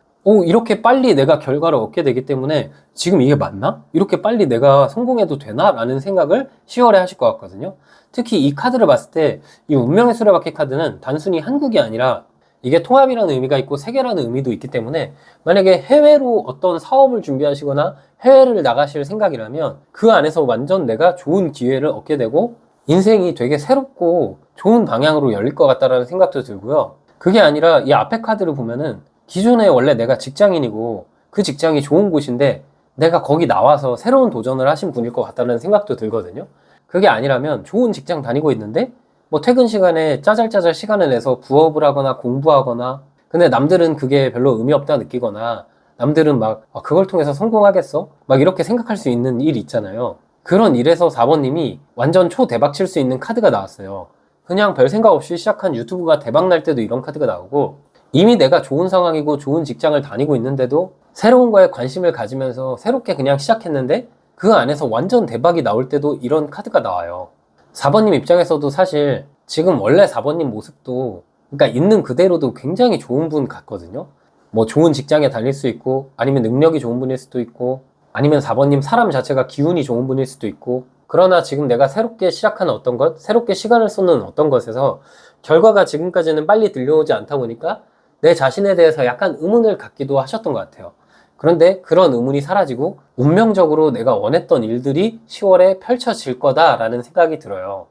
이렇게 빨리 내가 결과를 얻게 되기 때문에 지금 이게 맞나? 이렇게 빨리 내가 성공해도 되나? 라는 생각을 10월에 하실 것 같거든요. 특히 이 카드를 봤을 때 이 운명의 수레바퀴 카드는 단순히 한국이 아니라 이게 통합이라는 의미가 있고 세계라는 의미도 있기 때문에 만약에 해외로 어떤 사업을 준비하시거나 해외를 나가실 생각이라면 그 안에서 완전 내가 좋은 기회를 얻게 되고 인생이 되게 새롭고 좋은 방향으로 열릴 것 같다라는 생각도 들고요. 그게 아니라 이 앞에 카드를 보면은 기존에 원래 내가 직장인이고 그 직장이 좋은 곳인데 내가 거기 나와서 새로운 도전을 하신 분일 것 같다는 생각도 들거든요. 그게 아니라면 좋은 직장 다니고 있는데 뭐 퇴근 시간에 짜잘짜잘 시간을 내서 부업을 하거나 공부하거나 근데 남들은 그게 별로 의미 없다 느끼거나 남들은 막 그걸 통해서 성공하겠어? 막 이렇게 생각할 수 있는 일 있잖아요. 그런 일에서 4번님이 완전 초대박 칠 수 있는 카드가 나왔어요. 그냥 별 생각 없이 시작한 유튜브가 대박 날 때도 이런 카드가 나오고 이미 내가 좋은 상황이고 좋은 직장을 다니고 있는데도 새로운 거에 관심을 가지면서 새롭게 그냥 시작했는데 그 안에서 완전 대박이 나올 때도 이런 카드가 나와요. 4번님 입장에서도 사실 지금 원래 4번님 모습도 그러니까 있는 그대로도 굉장히 좋은 분 같거든요. 뭐 좋은 직장에 다닐 수 있고 아니면 능력이 좋은 분일 수도 있고 아니면 4번님 사람 자체가 기운이 좋은 분일 수도 있고 그러나 지금 내가 새롭게 시작하는 어떤 것, 새롭게 시간을 쏟는 어떤 것에서 결과가 지금까지는 빨리 들려오지 않다 보니까 내 자신에 대해서 약간 의문을 갖기도 하셨던 것 같아요. 그런데 그런 의문이 사라지고 운명적으로 내가 원했던 일들이 10월에 펼쳐질 거다라는 생각이 들어요.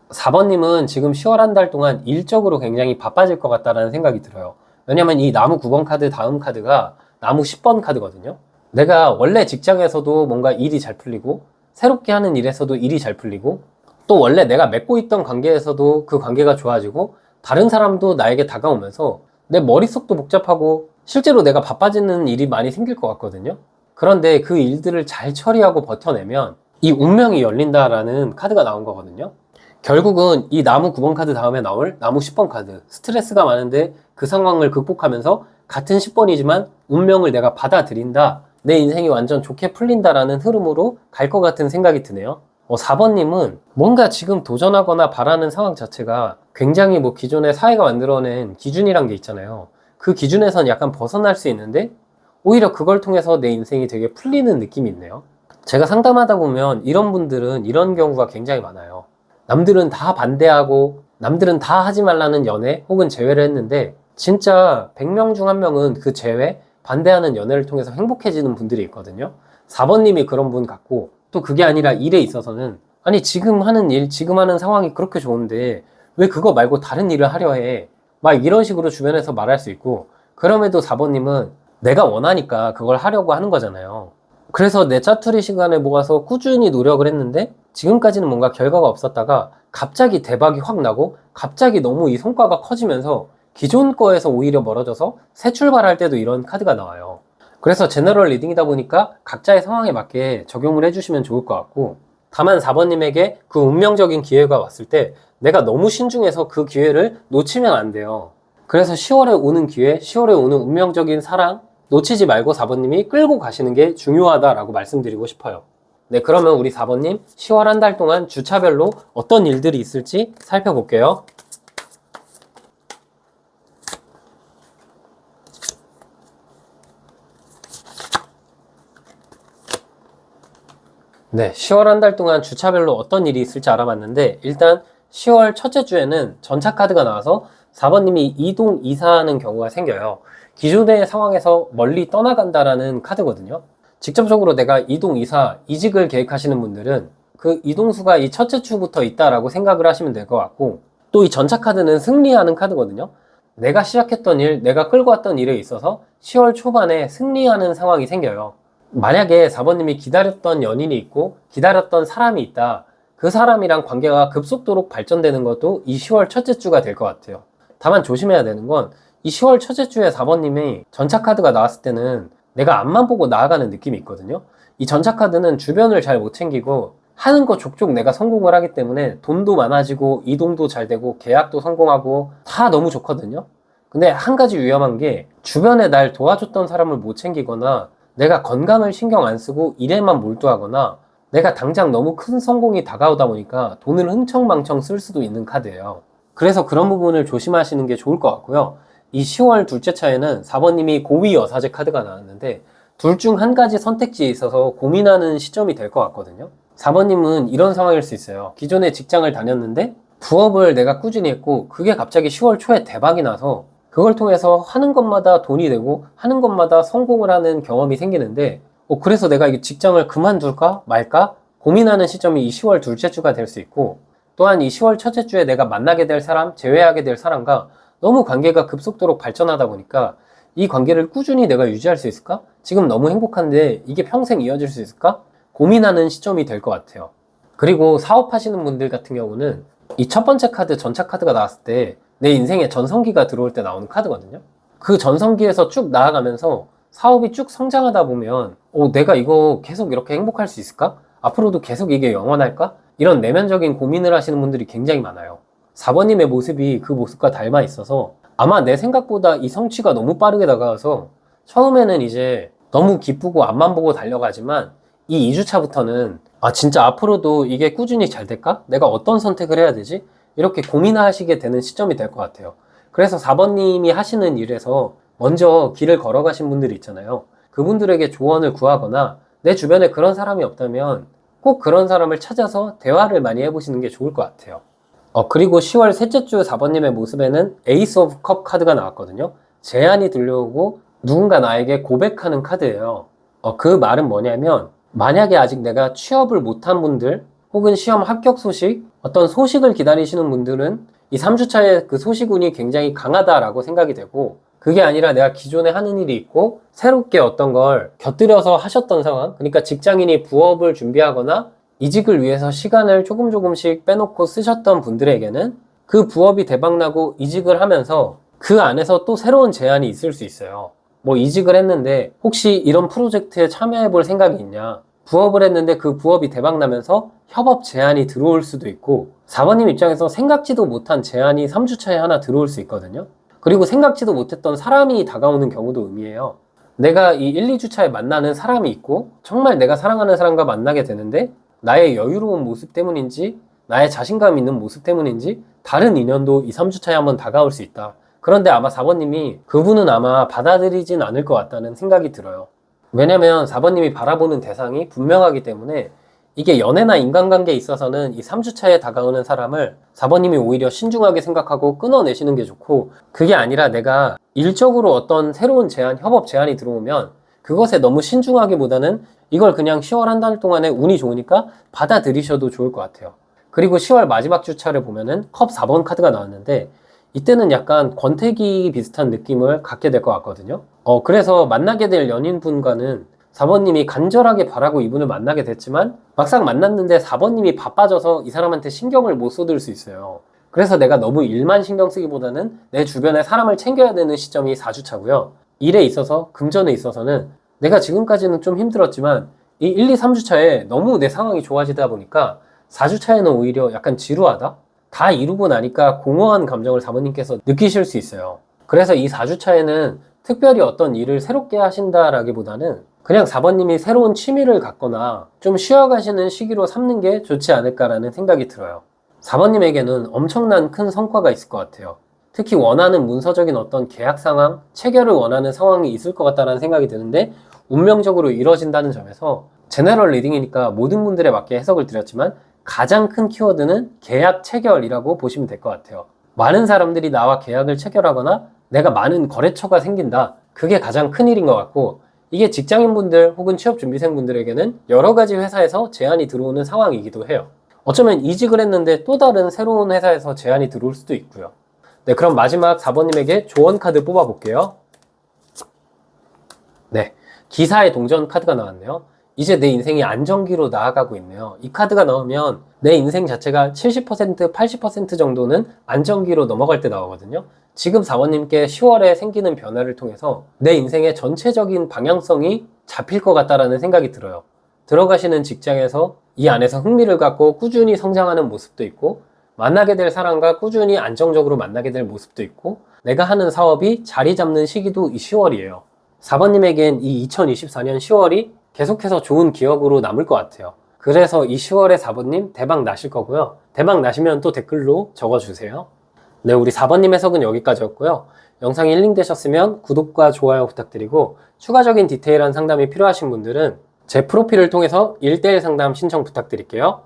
4번님은 지금 10월 한 달 동안 일적으로 굉장히 바빠질 것 같다라는 생각이 들어요. 왜냐면 이 나무 9번 카드 다음 카드가 나무 10번 카드거든요. 내가 원래 직장에서도 뭔가 일이 잘 풀리고 새롭게 하는 일에서도 일이 잘 풀리고 또 원래 내가 맺고 있던 관계에서도 그 관계가 좋아지고 다른 사람도 나에게 다가오면서 내 머릿속도 복잡하고 실제로 내가 바빠지는 일이 많이 생길 것 같거든요. 그런데 그 일들을 잘 처리하고 버텨내면 이 운명이 열린다라는 카드가 나온 거거든요. 결국은 이 나무 9번 카드 다음에 나올 나무 10번 카드 스트레스가 많은데 그 상황을 극복하면서 같은 10번이지만 운명을 내가 받아들인다 내 인생이 완전 좋게 풀린다라는 흐름으로 갈 것 같은 생각이 드네요. 4번님은 뭔가 지금 도전하거나 바라는 상황 자체가 굉장히 뭐 기존의 사회가 만들어낸 기준이란 게 있잖아요. 그 기준에선 약간 벗어날 수 있는데 오히려 그걸 통해서 내 인생이 되게 풀리는 느낌이 있네요. 제가 상담하다 보면 이런 분들은 이런 경우가 굉장히 많아요. 남들은 다 반대하고 남들은 다 하지 말라는 연애 혹은 제외를 했는데 진짜 100명 중 1명은 그 제외, 반대하는 연애를 통해서 행복해지는 분들이 있거든요. 4번님이 그런 분 같고 또 그게 아니라 일에 있어서는 아니 지금 하는 일, 지금 하는 상황이 그렇게 좋은데 왜 그거 말고 다른 일을 하려 해? 막 이런 식으로 주변에서 말할 수 있고 그럼에도 4번님은 내가 원하니까 그걸 하려고 하는 거잖아요. 그래서 내 짜투리 시간을 모아서 꾸준히 노력을 했는데 지금까지는 뭔가 결과가 없었다가 갑자기 대박이 확 나고 갑자기 너무 이 성과가 커지면서 기존 거에서 오히려 멀어져서 새 출발할 때도 이런 카드가 나와요. 그래서 제너럴 리딩이다 보니까 각자의 상황에 맞게 적용을 해주시면 좋을 것 같고 다만 4번님에게 그 운명적인 기회가 왔을 때 내가 너무 신중해서 그 기회를 놓치면 안 돼요. 그래서 10월에 오는 기회, 10월에 오는 운명적인 사랑 놓치지 말고 4번님이 끌고 가시는 게 중요하다라고 말씀드리고 싶어요. 네, 그러면 우리 4번님 10월 한 달 동안 주차별로 어떤 일들이 있을지 살펴볼게요. 네, 10월 한 달 동안 주차별로 어떤 일이 있을지 알아봤는데 일단 10월 첫째 주에는 전차 카드가 나와서 4번님이 이동 이사하는 경우가 생겨요. 기존의 상황에서 멀리 떠나간다라는 카드거든요. 직접적으로 내가 이동 이사, 이직을 계획하시는 분들은 그 이동수가 이 첫째 주부터 있다라고 생각을 하시면 될 것 같고 또 이 전차 카드는 승리하는 카드거든요. 내가 시작했던 일, 내가 끌고 왔던 일에 있어서 10월 초반에 승리하는 상황이 생겨요. 만약에 4번님이 기다렸던 연인이 있고 기다렸던 사람이 있다. 그 사람이랑 관계가 급속도로 발전되는 것도 이 10월 첫째 주가 될 것 같아요. 다만 조심해야 되는 건 이 10월 첫째 주에 4번님이 전차 카드가 나왔을 때는 내가 앞만 보고 나아가는 느낌이 있거든요. 이 전차 카드는 주변을 잘 못 챙기고 하는 거 족족 내가 성공을 하기 때문에 돈도 많아지고 이동도 잘 되고 계약도 성공하고 다 너무 좋거든요. 근데 한 가지 위험한 게 주변에 날 도와줬던 사람을 못 챙기거나 내가 건강을 신경 안 쓰고 일에만 몰두하거나 내가 당장 너무 큰 성공이 다가오다 보니까 돈을 흥청망청 쓸 수도 있는 카드예요. 그래서 그런 부분을 조심하시는 게 좋을 것 같고요. 이 10월 둘째 차에는 4번님이 고위여사제 카드가 나왔는데 둘 중 한 가지 선택지에 있어서 고민하는 시점이 될 것 같거든요. 4번님은 이런 상황일 수 있어요. 기존에 직장을 다녔는데 부업을 내가 꾸준히 했고 그게 갑자기 10월 초에 대박이 나서 그걸 통해서 하는 것마다 돈이 되고 하는 것마다 성공을 하는 경험이 생기는데 그래서 내가 이 직장을 그만둘까 말까 고민하는 시점이 이 10월 둘째 주가 될 수 있고 또한 이 10월 첫째 주에 내가 만나게 될 사람, 재회하게 될 사람과 너무 관계가 급속도로 발전하다 보니까 이 관계를 꾸준히 내가 유지할 수 있을까? 지금 너무 행복한데 이게 평생 이어질 수 있을까? 고민하는 시점이 될 것 같아요. 그리고 사업하시는 분들 같은 경우는 이 첫 번째 카드, 전차 카드가 나왔을 때 내 인생에 전성기가 들어올 때 나오는 카드거든요. 그 전성기에서 쭉 나아가면서 사업이 쭉 성장하다 보면 내가 이거 계속 이렇게 행복할 수 있을까? 앞으로도 계속 이게 영원할까? 이런 내면적인 고민을 하시는 분들이 굉장히 많아요. 4번님의 모습이 그 모습과 닮아 있어서 아마 내 생각보다 이 성취가 너무 빠르게 다가와서 처음에는 이제 너무 기쁘고 앞만 보고 달려가지만 이 2주차부터는 진짜 앞으로도 이게 꾸준히 잘 될까? 내가 어떤 선택을 해야 되지? 이렇게 고민하시게 되는 시점이 될 것 같아요. 그래서 4번님이 하시는 일에서 먼저 길을 걸어가신 분들이 있잖아요. 그분들에게 조언을 구하거나 내 주변에 그런 사람이 없다면 꼭 그런 사람을 찾아서 대화를 많이 해보시는 게 좋을 것 같아요. 그리고 10월 셋째 주 4번님의 모습에는 에이스 오브 컵 카드가 나왔거든요. 제안이 들려오고 누군가 나에게 고백하는 카드예요. 그 말은 뭐냐면 만약에 아직 내가 취업을 못한 분들 혹은 시험 합격 소식, 어떤 소식을 기다리시는 분들은 이 3주차에 그 소식운이 굉장히 강하다라고 생각이 되고 그게 아니라 내가 기존에 하는 일이 있고 새롭게 어떤 걸 곁들여서 하셨던 상황, 그러니까 직장인이 부업을 준비하거나 이직을 위해서 시간을 조금씩 빼놓고 쓰셨던 분들에게는 그 부업이 대박나고 이직을 하면서 그 안에서 또 새로운 제안이 있을 수 있어요. 뭐 이직을 했는데 혹시 이런 프로젝트에 참여해 볼 생각이 있냐? 부업을 했는데 그 부업이 대박나면서 협업 제안이 들어올 수도 있고 4번님 입장에서 생각지도 못한 제안이 3주차에 하나 들어올 수 있거든요. 그리고 생각지도 못했던 사람이 다가오는 경우도 의미해요. 내가 이 1, 2주차에 만나는 사람이 있고 정말 내가 사랑하는 사람과 만나게 되는데 나의 여유로운 모습 때문인지 나의 자신감 있는 모습 때문인지 다른 인연도 2, 3주차에 한번 다가올 수 있다. 그런데 아마 4번님이 그분은 아마 받아들이진 않을 것 같다는 생각이 들어요. 왜냐면 4번님이 바라보는 대상이 분명하기 때문에 이게 연애나 인간관계에 있어서는 이 3주차에 다가오는 사람을 4번님이 오히려 신중하게 생각하고 끊어내시는 게 좋고, 그게 아니라 내가 일적으로 어떤 새로운 제안, 협업 제안이 들어오면 그것에 너무 신중하기보다는 이걸 그냥 10월 한 달 동안에 운이 좋으니까 받아들이셔도 좋을 것 같아요. 그리고 10월 마지막 주차를 보면은 컵 4번 카드가 나왔는데 이때는 약간 권태기 비슷한 느낌을 갖게 될 것 같거든요. 그래서 만나게 될 연인분과는 4번님이 간절하게 바라고 이분을 만나게 됐지만 막상 만났는데 4번님이 바빠져서 이 사람한테 신경을 못 쏟을 수 있어요. 그래서 내가 너무 일만 신경 쓰기보다는 내 주변에 사람을 챙겨야 되는 시점이 4주차고요. 일에 있어서, 금전에 있어서는 내가 지금까지는 좀 힘들었지만 이 1, 2, 3주차에 너무 내 상황이 좋아지다 보니까 4주차에는 오히려 약간 지루하다? 다 이루고 나니까 공허한 감정을 4번님께서 느끼실 수 있어요. 그래서 이 4주차에는 특별히 어떤 일을 새롭게 하신다라기보다는 그냥 4번님이 새로운 취미를 갖거나 좀 쉬어가시는 시기로 삼는 게 좋지 않을까라는 생각이 들어요. 4번님에게는 엄청난 큰 성과가 있을 것 같아요. 특히 원하는 문서적인 어떤 계약 상황, 체결을 원하는 상황이 있을 것 같다는 생각이 드는데 운명적으로 이루어진다는 점에서 제너럴 리딩이니까 모든 분들에 맞게 해석을 드렸지만 가장 큰 키워드는 계약 체결이라고 보시면 될 것 같아요. 많은 사람들이 나와 계약을 체결하거나 내가 많은 거래처가 생긴다. 그게 가장 큰 일인 것 같고, 이게 직장인분들 혹은 취업준비생분들에게는 여러 가지 회사에서 제안이 들어오는 상황이기도 해요. 어쩌면 이직을 했는데 또 다른 새로운 회사에서 제안이 들어올 수도 있고요. 네, 그럼 마지막 4번님에게 조언 카드 뽑아볼게요. 네, 기사의 동전 카드가 나왔네요. 이제 내 인생이 안정기로 나아가고 있네요. 이 카드가 나오면 내 인생 자체가 70%, 80% 정도는 안정기로 넘어갈 때 나오거든요. 지금 4번님께 10월에 생기는 변화를 통해서 내 인생의 전체적인 방향성이 잡힐 것 같다라는 생각이 들어요. 들어가시는 직장에서 이 안에서 흥미를 갖고 꾸준히 성장하는 모습도 있고, 만나게 될 사람과 꾸준히 안정적으로 만나게 될 모습도 있고, 내가 하는 사업이 자리 잡는 시기도 이 10월이에요. 4번님에겐 이 2024년 10월이 계속해서 좋은 기억으로 남을 것 같아요. 그래서 이 10월에 4번님 대박 나실 거고요. 대박 나시면 또 댓글로 적어주세요. 네, 우리 4번님 해석은 여기까지였고요. 영상이 힐링되셨으면 구독과 좋아요 부탁드리고, 추가적인 디테일한 상담이 필요하신 분들은 제 프로필을 통해서 1:1 상담 신청 부탁드릴게요.